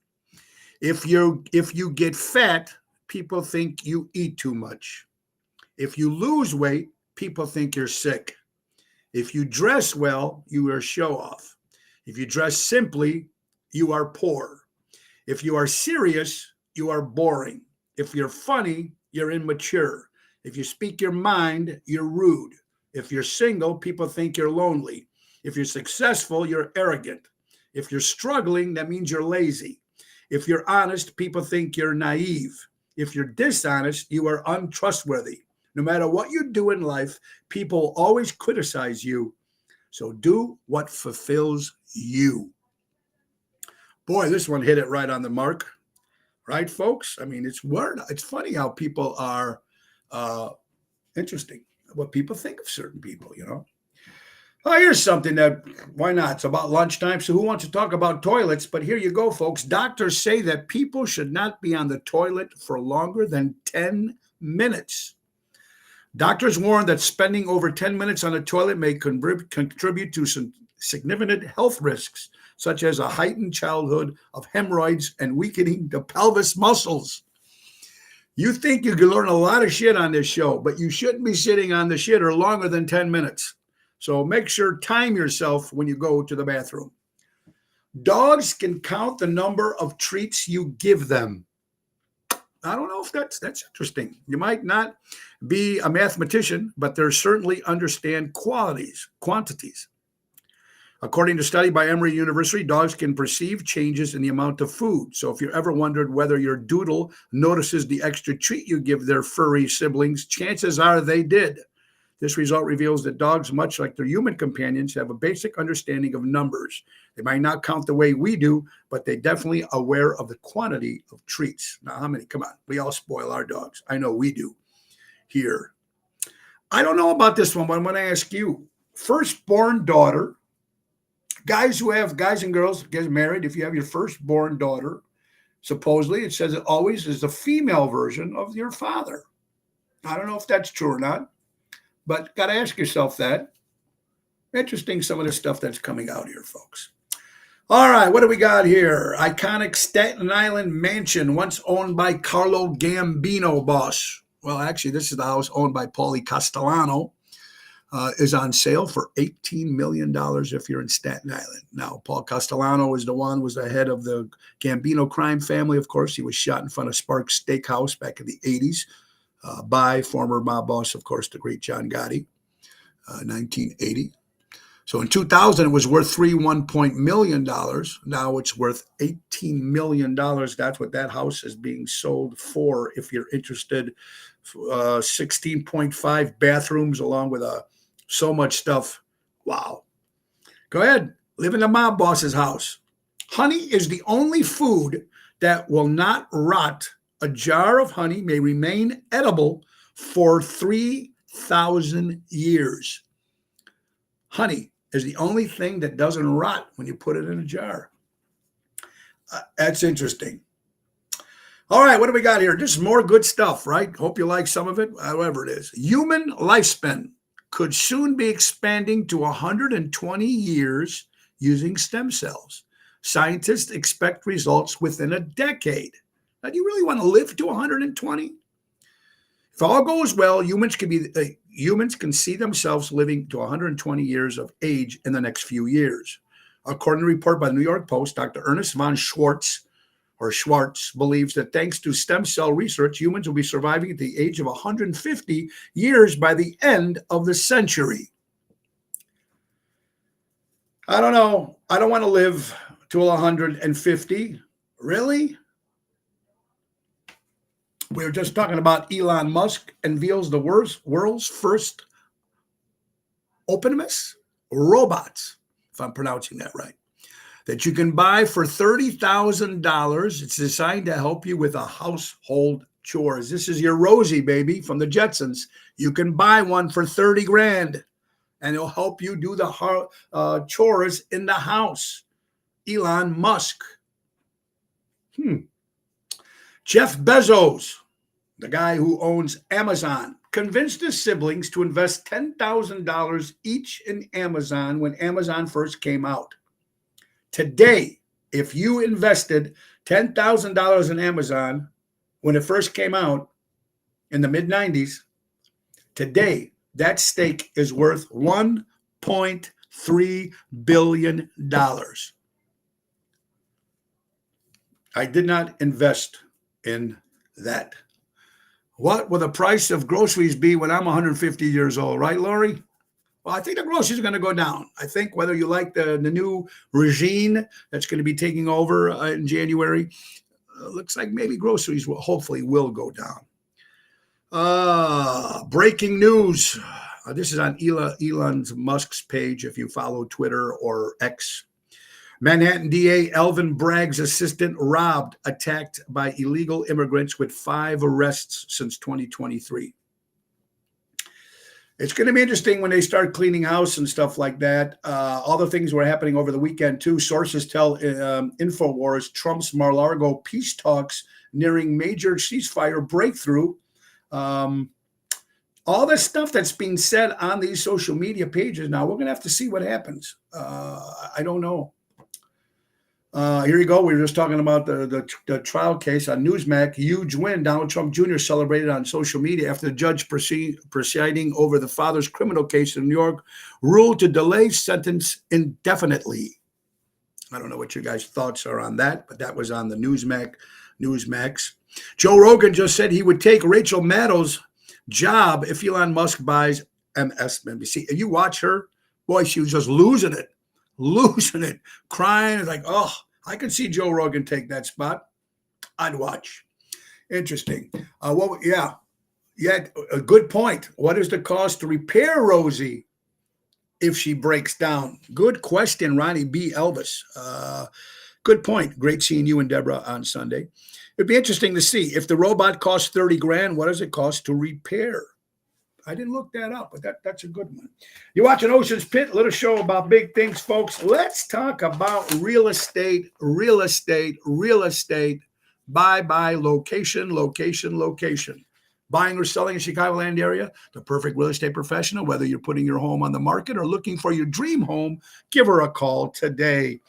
If you get fat, people think you eat too much. If you lose weight, people think you're sick. If you dress well, you are show off. If you dress simply, you are poor. If you are serious, you are boring. If you're funny, you're immature. If you speak your mind, you're rude. If you're single, people think you're lonely. If you're successful, you're arrogant. If you're struggling, that means you're lazy. If you're honest, people think you're naive. If you're dishonest, you are untrustworthy. No matter what you do in life, people always criticize you. So do what fulfills you. Boy, this one hit it right on the mark. Right, folks? I mean, it's weird. It's funny how people are interesting, what people think of certain people, you know. Oh, here's something that, why not? It's about lunchtime, so who wants to talk about toilets? But here you go, folks. Doctors say that people should not be on the toilet for longer than 10 minutes. Doctors warn that spending over 10 minutes on the toilet may contribute to some significant health risks, such as a heightened childhood of hemorrhoids and weakening the pelvis muscles. You think you can learn a lot of shit on this show, but you shouldn't be sitting on the shitter longer than 10 minutes. So make sure time yourself when you go to the bathroom. Dogs can count the number of treats you give them. I don't know if that's interesting. You might not be a mathematician, but they certainly understand quantities. According to a study by Emory University, dogs can perceive changes in the amount of food. So if you ever wondered whether your doodle notices the extra treat you give their furry siblings, chances are they did. This result reveals that dogs, much like their human companions, have a basic understanding of numbers. They might not count the way we do, but they're definitely aware of the quantity of treats. Now, how many? Come on. We all spoil our dogs. I know we do here. I don't know about this one, but I'm going to ask you. Firstborn daughter. Guys and girls get married. If you have your firstborn daughter, supposedly it says it always is the female version of your father. I don't know if that's true or not. But got to ask yourself that. Interesting, some of the stuff that's coming out here, folks. All right, what do we got here? Iconic Staten Island mansion, once owned by Carlo Gambino, boss. Well, actually, this is the house owned by Paulie Castellano. Is on sale for $18 million if you're in Staten Island. Now, Paul Castellano was the head of the Gambino crime family. Of course, he was shot in front of Sparks Steakhouse back in the 80s. By former mob boss, of course, the great John Gotti, 1980. So in 2000, it was worth $31 million. Now it's worth $18 million. That's what that house is being sold for. If you're interested, 16.5 bathrooms along with so much stuff. Wow. Go ahead. Live in the mob boss's house. Honey is the only food that will not rot. A jar of honey may remain edible for 3,000 years. Honey is the only thing that doesn't rot when you put it in a jar. That's interesting. All right, what do we got here? Just more good stuff, right? Hope you like some of it, however it is. Human lifespan could soon be expanding to 120 years using stem cells. Scientists expect results within a decade. Now, do you really want to live to 120? If all goes well, humans can see themselves living to 120 years of age in the next few years. According to a report by the New York Post, Dr. Ernest von Schwartz believes that thanks to stem cell research, humans will be surviving at the age of 150 years by the end of the century. I don't know. I don't want to live to 150. Really? We were just talking about Elon Musk unveils the world's first autonomous robots, if I'm pronouncing that right, that you can buy for $30,000. It's designed to help you with a household chores. This is your Rosie, baby, from the Jetsons. You can buy one for 30 grand, and it'll help you do the chores in the house. Elon Musk. Jeff Bezos, the guy who owns Amazon, convinced his siblings to invest $10,000 each in Amazon when Amazon first came out. Today, if you invested $10,000 in Amazon when it first came out in the mid-90s, today that stake is worth $1.3 billion. I did not invest in that. What will the price of groceries be when I'm 150 years old, right, Lori? Well, I think the groceries are going to go down. I think whether you like the new regime that's going to be taking over in January, looks like maybe groceries will go down. Breaking news. This is on Elon Musk's page if you follow Twitter or X. Manhattan DA Alvin Bragg's assistant robbed, attacked by illegal immigrants with 5 arrests since 2023. It's going to be interesting when they start cleaning house and stuff like that. All the things were happening over the weekend, too. Sources tell InfoWars Trump's Mar-a-Lago peace talks nearing major ceasefire breakthrough. All this stuff that's being said on these social media pages now, we're going to have to see what happens. I don't know. Here you go. We were just talking about the trial case on Newsmax. Huge win. Donald Trump Jr. celebrated on social media after the judge presiding over the father's criminal case in New York ruled to delay sentence indefinitely. I don't know what your guys' thoughts are on that, but that was on the Newsmax. Joe Rogan just said he would take Rachel Maddow's job if Elon Musk buys MSNBC. And you watch her, boy, she was just losing it, crying. It's like, oh, I could see Joe Rogan take that spot. I'd watch. Interesting. Yeah, a good point. What is the cost to repair Rosie if she breaks down? Good question, Ronnie B. Elvis. Good point. Great seeing you and Deborah on Sunday. It'd be interesting to see if the robot costs 30 grand, what does it cost to repair? I didn't look that up, but that's a good one. You're watching Ocean's Pit, little show about big things, folks. Let's talk about real estate. Buy, location. Buying or selling in Chicagoland area, the perfect real estate professional, whether you're putting your home on the market or looking for your dream home, give her a call today.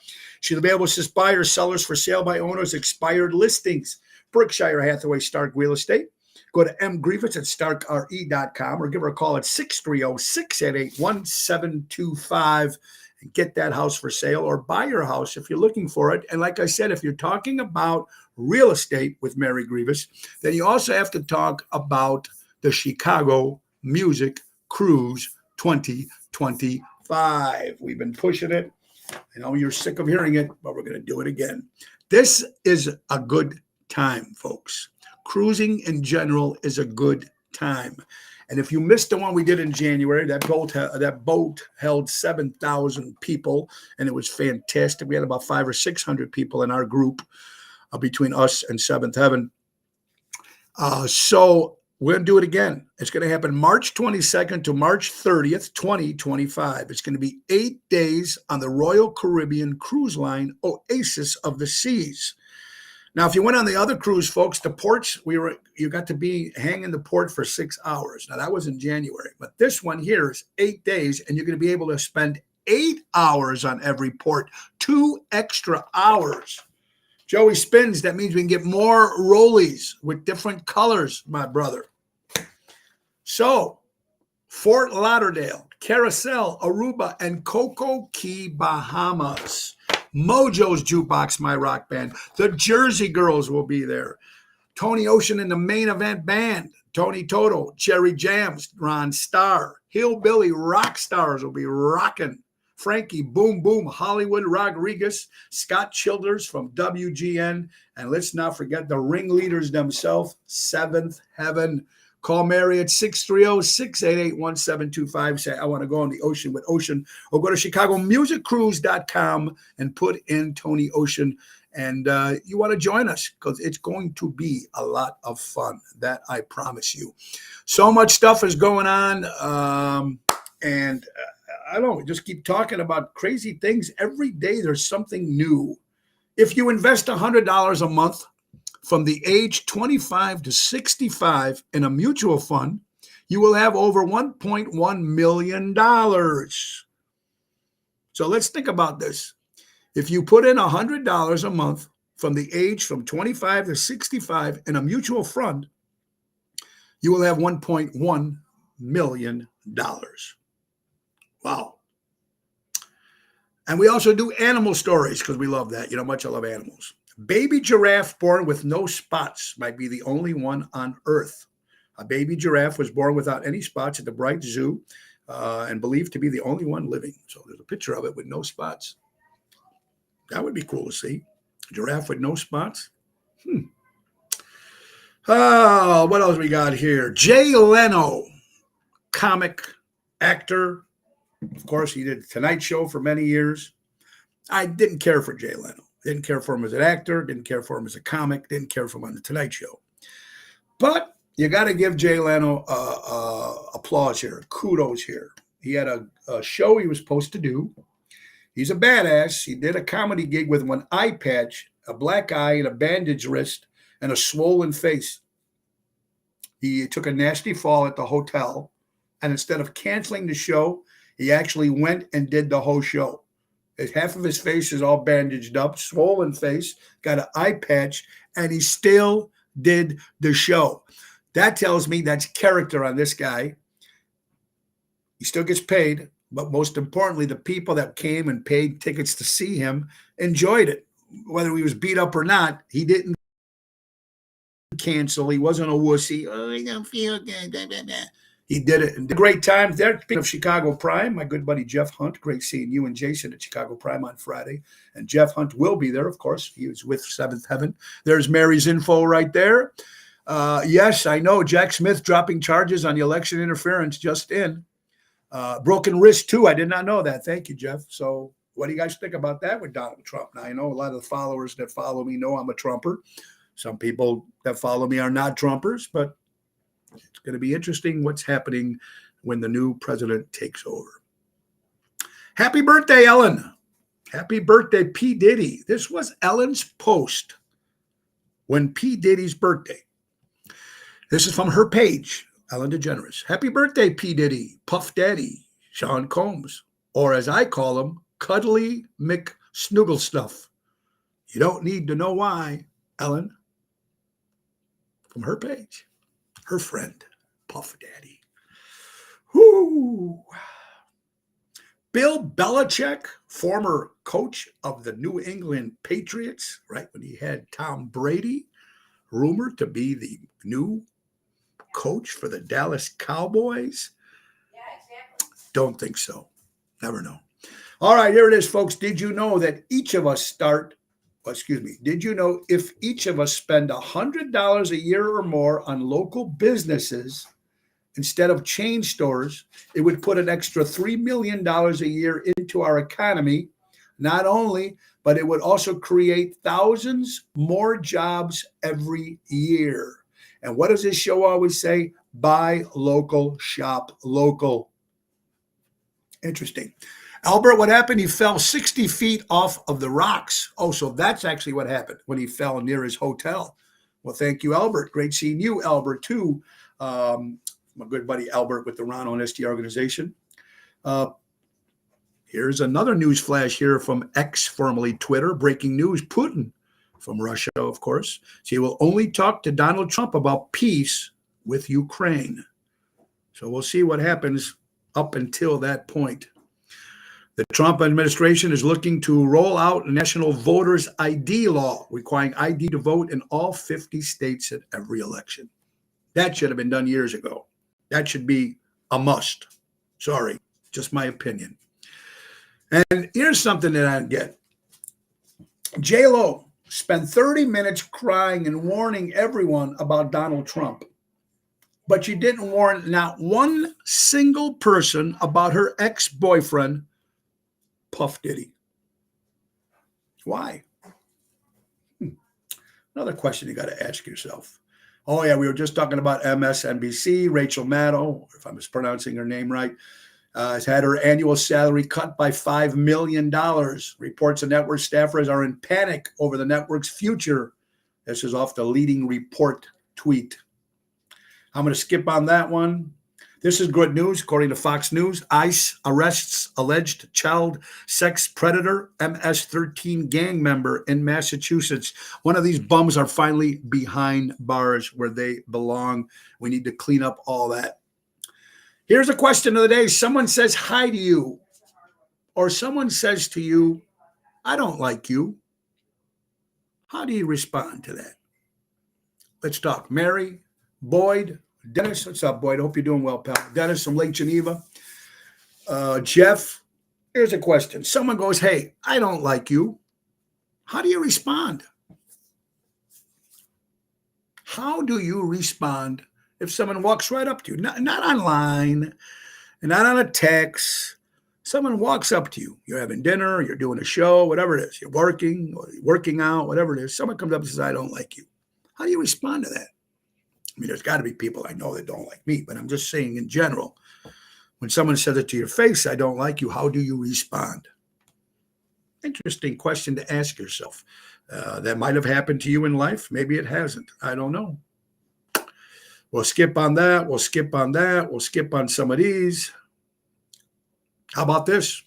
She'll be able to assist buyers, sellers for sale by owners, expired listings. Berkshire Hathaway Stark Real Estate. Go to mgrievitz at starkre.com or give her a call at 630-688-1725 and get that house for sale or buy your house if you're looking for it. And like I said, if you're talking about real estate with Mary Grievous, then you also have to talk about the Chicago Music Cruise 2025. We've been pushing it. I know you're sick of hearing it, but we're going to do it again. This is a good time, folks. Cruising in general is a good time. And if you missed the one we did in January, that boat held 7,000 people, and it was fantastic. We had about 500 or 600 people in our group between us and Seventh Heaven. So we're going to do it again. It's going to happen March 22nd to March 30th, 2025. It's going to be 8 days on the Royal Caribbean Cruise Line Oasis of the Seas. Now, if you went on the other cruise, folks, the ports, you got to be hanging the port for 6 hours. Now, that was in January, but this one here is 8 days, and you're going to be able to spend 8 hours on every port, 2 extra hours. Joey spins. That means we can get more rollies with different colors, my brother. So, Fort Lauderdale, Carousel, Aruba, and Coco Key, Bahamas. Mojo's Jukebox, my rock band. The Jersey Girls will be there. Tony Ocean and the Main Event Band. Tony Toto, Cherry Jams, Ron Starr. Hillbilly Rock Stars will be rocking. Frankie Boom Boom, Hollywood Rodriguez, Scott Childers from WGN. And let's not forget the ringleaders themselves, Seventh Heaven. Call Mary at 630-688-1725. Say, I want to go on the ocean with Ocean. Or go to ChicagoMusicCruise.com and put in Tony Ocean. And you want to join us because it's going to be a lot of fun. That I promise you. So much stuff is going on. I don't know, just keep talking about crazy things. Every day there's something new. If you invest $100 a month, from the age 25 to 65 in a mutual fund, you will have over $1.1 million. So let's think about this. If you put in $100 a month from the age from 25 to 65 in a mutual fund, you will have $1.1 million. Wow. And we also do animal stories because we love that. You know how much I love animals. Baby giraffe born with no spots might be the only one on Earth. A baby giraffe was born without any spots at the Bright Zoo and believed to be the only one living. So there's a picture of it with no spots. That would be cool to see. A giraffe with no spots. Oh, what else we got here? Jay Leno, comic actor. Of course, he did Tonight Show for many years. I didn't care for Jay Leno. Didn't care for him as an actor, didn't care for him as a comic, didn't care for him on The Tonight Show. But you got to give Jay Leno applause here, kudos here. He had a show he was supposed to do. He's a badass. He did a comedy gig with one eye patch, a black eye, and a bandaged wrist, and a swollen face. He took a nasty fall at the hotel, and instead of canceling the show, he actually went and did the whole show. Half of his face is all bandaged up, swollen face, got an eye patch, and he still did the show. That tells me that's character on this guy. He still gets paid, but most importantly, the people that came and paid tickets to see him enjoyed it. Whether he was beat up or not, he didn't cancel. He wasn't a wussy. Oh, I don't feel good. Blah, blah, blah. He did it. And a great time there. Speaking of Chicago Prime, my good buddy Jeff Hunt. Great seeing you and Jason at Chicago Prime on Friday. And Jeff Hunt will be there, of course. He was with Seventh Heaven. There's Mary's info right there. Yes, I know. Jack Smith dropping charges on the election interference just in. Broken wrist, too. I did not know that. Thank you, Jeff. So what do you guys think about that with Donald Trump? Now, I know a lot of the followers that follow me know I'm a Trumper. Some people that follow me are not Trumpers, but it's going to be interesting what's happening when the new president takes over. Happy birthday, Ellen. Happy birthday, P. Diddy. This was Ellen's post when P. Diddy's birthday. This is from her page, Ellen DeGeneres. Happy birthday, P. Diddy, Puff Daddy, Sean Combs, or as I call him, Cuddly McSnooglestuff. You don't need to know why, Ellen. From her page. Her friend, Puff Daddy. Whoo! Bill Belichick, former coach of the New England Patriots, right when he had Tom Brady, rumored to be the new coach for the Dallas Cowboys. Yeah, exactly. Don't think so. Never know. All right, here it is, folks. Did you know that each of us did you know if each of us spend $100 a year or more on local businesses instead of chain stores, it would put an extra $3 million a year into our economy. Not only, but it would also create thousands more jobs every year. And what does this show always say? Buy local, shop local. Interesting. Albert, what happened? He fell 60 feet off of the rocks. Oh, so that's actually what happened when he fell near his hotel. Well, thank you, Albert. Great seeing you, Albert, too. My good buddy Albert with the Ron on ST organization. Here's another news flash here from X, formerly Twitter. Breaking news: Putin, from Russia, of course, so he will only talk to Donald Trump about peace with Ukraine. So we'll see what happens up until that point. The Trump administration is looking to roll out a national voters ID law, requiring ID to vote in all 50 states at every election. That should have been done years ago. That should be a must. Sorry, just my opinion. And here's something that I get. J-Lo spent 30 minutes crying and warning everyone about Donald Trump. But she didn't warn not one single person about her ex-boyfriend, Puff Diddy. Why? Another question you got to ask yourself. Oh, yeah, we were just talking about MSNBC. Rachel Maddow, if I'm mispronouncing her name right, has had her annual salary cut by $5 million. Reports the network staffers are in panic over the network's future. This is off the Leading Report tweet. I'm going to skip on that one. This is good news. According to Fox News, ICE arrests alleged child sex predator MS-13 gang member in Massachusetts. One of these bums are finally behind bars where they belong. We need to clean up all that. Here's a question of the day. Someone says hi to you, or someone says to you, I don't like you. How do you respond to that? Let's talk. Mary, Boyd, Dennis, what's up, Boyd? Hope you're doing well, pal. Dennis from Lake Geneva. Jeff, here's a question. Someone goes, hey, I don't like you. How do you respond? How do you respond if someone walks right up to you? Not online, not on a text. Someone walks up to you. You're having dinner, you're doing a show, whatever it is. You're working or you're working out, whatever it is. Someone comes up and says, I don't like you. How do you respond to that? I mean, there's got to be people I know that don't like me, but I'm just saying in general, when someone says it to your face, I don't like you, how do you respond? Interesting question to ask yourself. That might have happened to you in life. Maybe it hasn't. I don't know. We'll skip on that. We'll skip on that. We'll skip on some of these. How about this?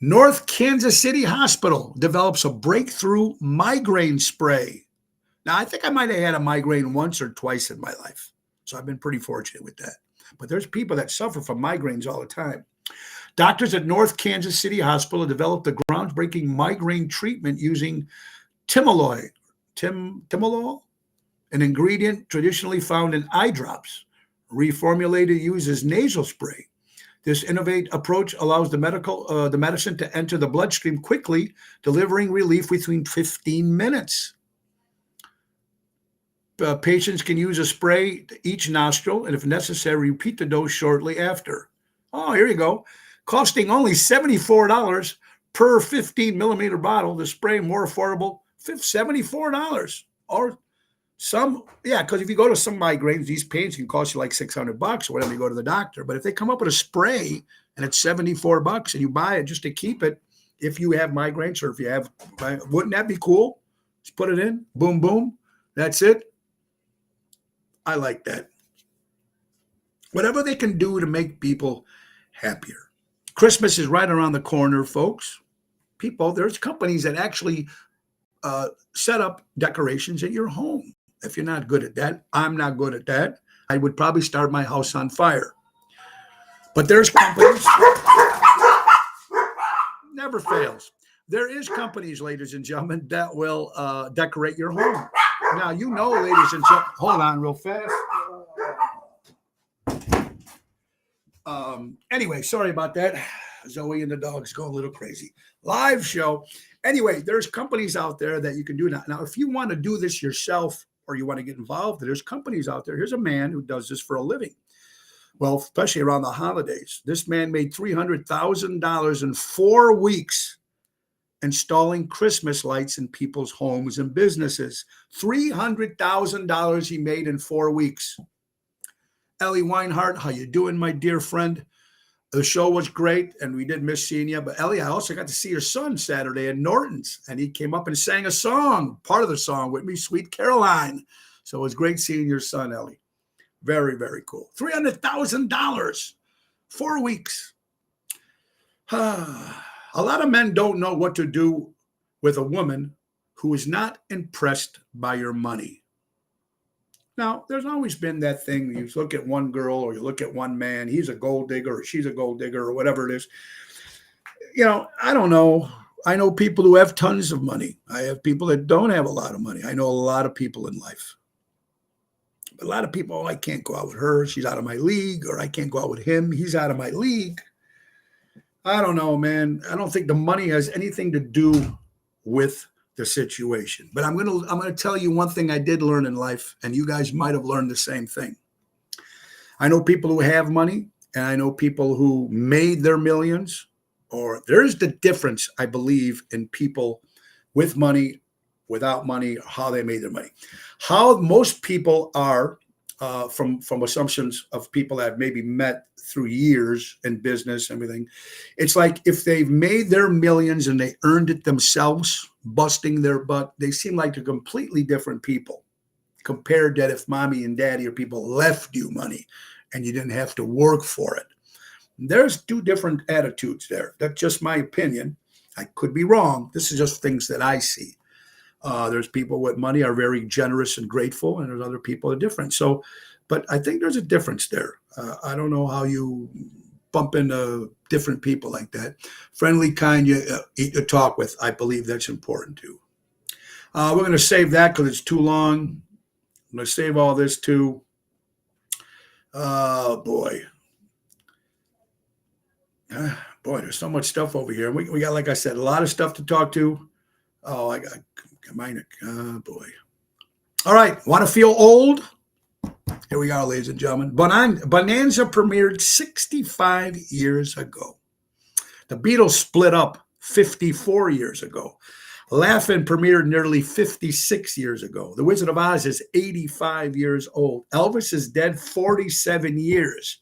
North Kansas City Hospital develops a breakthrough migraine spray. Now, I think I might have had a migraine once or twice in my life, so I've been pretty fortunate with that. But there's people that suffer from migraines all the time. Doctors at North Kansas City Hospital developed a groundbreaking migraine treatment using timolol, an ingredient traditionally found in eye drops, reformulated to use as nasal spray. This innovative approach allows the medicine to enter the bloodstream quickly, delivering relief within 15 minutes. Patients can use a spray to each nostril, and if necessary, repeat the dose shortly after. Oh, here you go. Costing only $74 per 15 millimeter bottle. The spray more affordable, $74. Or some, yeah, because if you go to some migraines, these pains can cost you like $600 or whatever you go to the doctor. But if they come up with a spray and it's $74 and you buy it just to keep it, if you have migraines or if you have, wouldn't that be cool? Just put it in, boom, boom. That's it. I like that. Whatever they can do to make people happier. Christmas is right around the corner, folks. There's companies that actually set up decorations at your home. If you're not good at that, I'm not good at that. I would probably start my house on fire. But there's companies, never fails. There is companies, ladies and gentlemen, that will decorate your home. Now, you know, ladies and gentlemen, hold on real fast. Anyway, sorry about that. Zoe and the dog's going a little crazy. Live show. Anyway, there's companies out there that you can do that. Now, if you want to do this yourself or you want to get involved, there's companies out there. Here's a man who does this for a living. Well, especially around the holidays. This man made $300,000 in 4 weeks installing Christmas lights in people's homes and businesses. $300,000 he made in 4 weeks. Ellie Weinhardt, how you doing, my dear friend? The show was great, and we did miss seeing you. But Ellie, I also got to see your son Saturday at Norton's, and he came up and sang a song, part of the song with me, Sweet Caroline. So it was great seeing your son, Ellie. Very, very cool. $300,000, 4 weeks. A lot of men don't know what to do with a woman who is not impressed by your money. Now, there's always been that thing. You look at one girl or you look at one man, he's a gold digger or she's a gold digger or whatever it is. I don't know. I know people who have tons of money. I have people that don't have a lot of money. I know a lot of people in life. A lot of people, I can't go out with her. She's out of my league. Or I can't go out with him. He's out of my league. I don't know, man. I don't think the money has anything to do with the situation. But I'm gonna tell you one thing I did learn in life, and you guys might have learned the same thing. I know people who have money, and I know people who made their millions, or there's the difference, I believe, in people with money, without money, how they made their money. How most people are, from assumptions of people that I've maybe met through years in business, everything. It's like if they've made their millions and they earned it themselves, busting their butt, they seem like they're completely different people compared to if mommy and daddy or people left you money and you didn't have to work for it. There's two different attitudes there. That's just my opinion. I could be wrong. This is just things that I see. There's people with money are very generous and grateful, and there's other people that are different. So, but I think there's a difference there. I don't know how you bump into different people like that. Friendly, kind, you talk with. I believe that's important too. We're going to save that because it's too long. I'm going to save all this too. Boy, there's so much stuff over here. We got, like I said, a lot of stuff to talk to. Oh, I got mine. Boy. All right. Want to feel old? Here we are, ladies and gentlemen. Bonanza premiered 65 years ago. The Beatles split up 54 years ago. Laugh-In premiered nearly 56 years ago. The Wizard of Oz is 85 years old. Elvis is dead 47 years.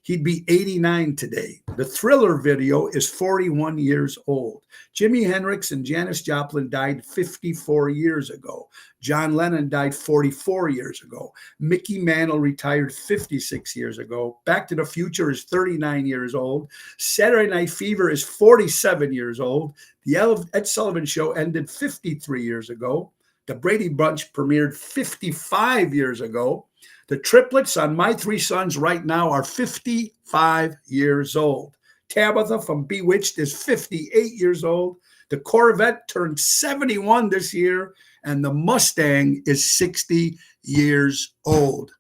He'd be 89 today. The Thriller video is 41 years old. Jimi Hendrix and Janis Joplin died 54 years ago. John Lennon died 44 years ago. Mickey Mantle retired 56 years ago. Back to the Future is 39 years old. Saturday Night Fever is 47 years old. The Ed Sullivan Show ended 53 years ago. The Brady Bunch premiered 55 years ago. The triplets on My Three Sons right now are 55 years old. Tabitha from Bewitched is 58 years old. The Corvette turned 71 this year, and the Mustang is 60 years old.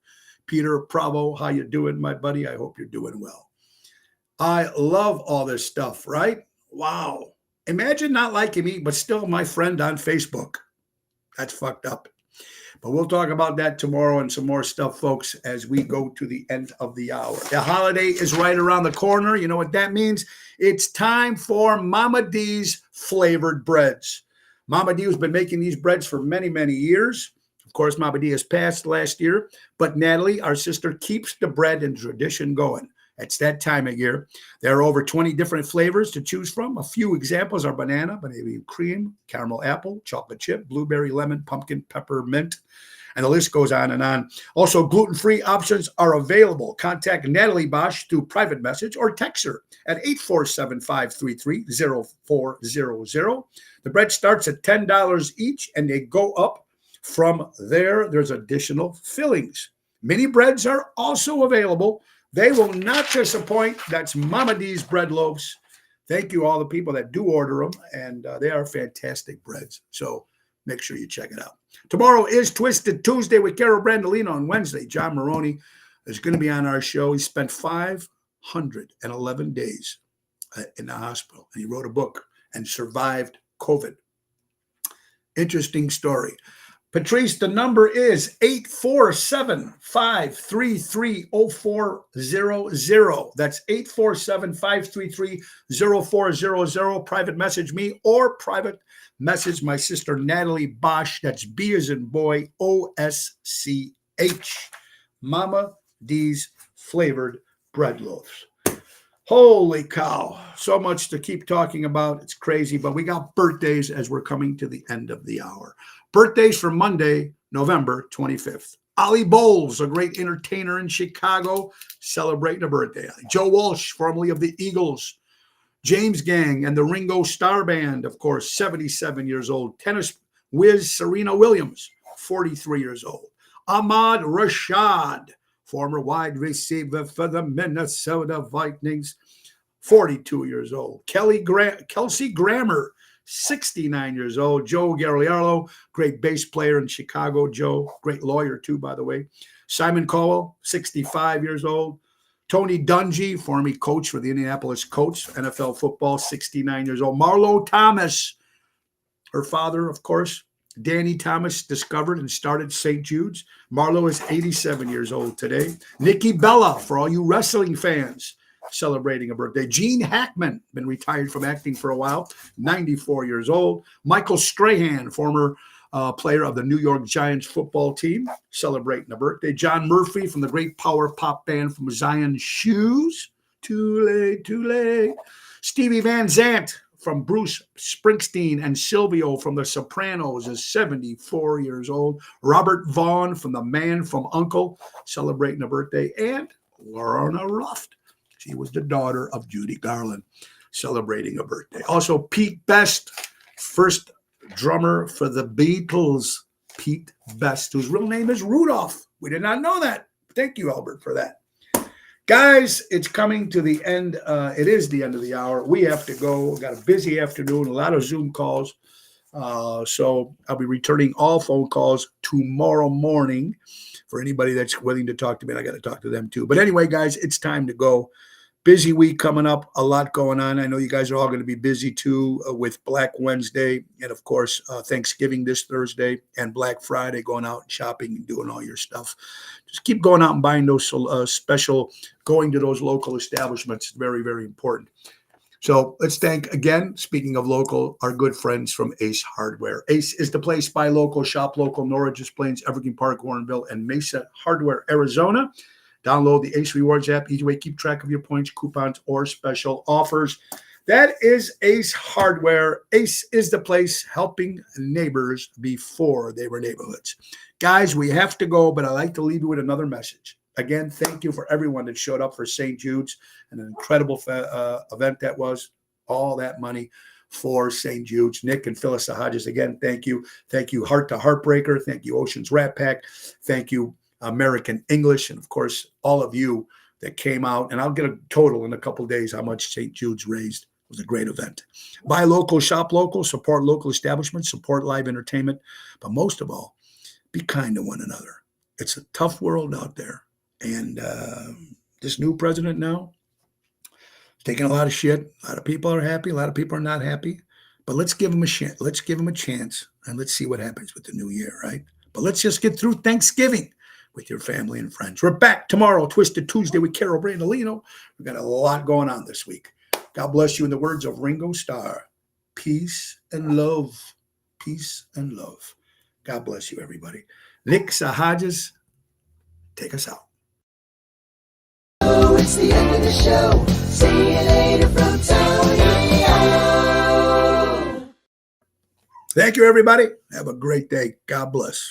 Peter Bravo, how you doing, my buddy? I hope you're doing well. I love all this stuff, right? Wow. Imagine not liking me, but still my friend on Facebook. That's fucked up. But we'll talk about that tomorrow and some more stuff, folks, as we go to the end of the hour. The holiday is right around the corner. You know what that means? It's time for Mama D's flavored breads. Mama D has been making these breads for many, many years. Of course, Mama D has passed last year, but Natalie, our sister, keeps the bread and tradition going. It's that time of year. There are over 20 different flavors to choose from. A few examples are banana cream, caramel apple, chocolate chip, blueberry, lemon, pumpkin, peppermint, and the list goes on and on. Also, gluten-free options are available. Contact Natalie Bosch through private message or text her at 847-533-0400. The bread starts at $10 each, and they go up from there. There's additional fillings. Mini breads are also available. They will not disappoint. That's Mama D's bread loaves. Thank you, all the people that do order them, and they are fantastic breads. So make sure you check it out. Tomorrow is Twisted Tuesday with Carol Brandolino. On Wednesday, John Maroney is going to be on our show. He spent 511 days in the hospital, and he wrote a book and survived COVID. Interesting story. Patrice, the number is 847-533-0400. That's 847-533-0400. Private message me or private message my sister Natalie Bosch. That's B as in boy, O-S-C-H. Mama D's flavored bread loaves. Holy cow. So much to keep talking about. It's crazy, but we got birthdays as we're coming to the end of the hour. Birthdays for Monday, November 25th. Ollie Bowles, a great entertainer in Chicago, celebrating a birthday. Joe Walsh, formerly of the Eagles. James Gang and the Ringo Starr Band, of course, 77 years old. Tennis whiz Serena Williams, 43 years old. Ahmad Rashad, former wide receiver for the Minnesota Vikings, 42 years old. Kelsey Grammer, 69 years old. Joe Garriarlo, great bass player in Chicago. Joe, great lawyer too, by the way. Simon Cowell, 65 years old. Tony Dungy, former coach for the Indianapolis Colts, NFL football, 69 years old. Marlo Thomas, her father, of course. Danny Thomas discovered and started St. Jude's. Marlo is 87 years old today. Nikki Bella, for all you wrestling fans, celebrating a birthday. Gene Hackman, been retired from acting for a while, 94 years old. Michael Strahan, former player of the New York Giants football team, celebrating a birthday. John Murphy from the great power pop band from Zion Shoes. Too late, too late. Stevie Van Zandt from Bruce Springsteen and Silvio from The Sopranos is 74 years old. Robert Vaughn from The Man from U.N.C.L.E. celebrating a birthday. And Lorna Ruff. She was the daughter of Judy Garland, celebrating a birthday. Also, Pete Best, first drummer for the Beatles. Pete Best, whose real name is Rudolph. We did not know that. Thank you, Albert, for that. Guys, it's coming to the end. It is the end of the hour. We have to go. We've got a busy afternoon, a lot of Zoom calls. So I'll be returning all phone calls tomorrow morning for anybody that's willing to talk to me. I got to talk to them too. But anyway, guys, it's time to go. Busy week coming up, a lot going on. I know you guys are all going to be busy too with Black Wednesday and, of course, Thanksgiving this Thursday and Black Friday, going out and shopping and doing all your stuff. Just keep going out and buying those special, going to those local establishments. Very, very important. So let's thank, again, speaking of local, our good friends from Ace Hardware. Ace is the place. Buy local, shop local, Norridges Plains, Evergreen Park, Warrenville, and Mesa Hardware, Arizona. Download the Ace Rewards app. Easy way, keep track of your points, coupons, or special offers. That is Ace Hardware. Ace is the place, helping neighbors before they were neighborhoods. Guys, we have to go, but I'd like to leave you with another message. Again, thank you for everyone that showed up for St. Jude's, an incredible event that was. All that money for St. Jude's. Nick and Phyllis Hodges, again, thank you. Thank you, Heart to Heartbreaker. Thank you, Ocean's Rat Pack. Thank you, American English, and of course all of you that came out, and I'll get a total in a couple of days how much St. Jude's raised. It was a great event. Buy local, shop local, support local establishments, support live entertainment, but most of all, be kind to one another. It's a tough world out there, and this new president now is taking a lot of shit. A lot of people are happy, a lot of people are not happy, but let's give him a chance. Let's give him a chance, and let's see what happens with the new year, right? But let's just get through Thanksgiving with your family and friends. We're back tomorrow, Twisted Tuesday with Carol Brandolino. We've got a lot going on this week. God bless you in the words of Ringo Starr. Peace and love. Peace and love. God bless you, everybody. Nick Hodges, take us out. Oh, it's the end of the show. See you later from Tony O. Thank you, everybody. Have a great day. God bless.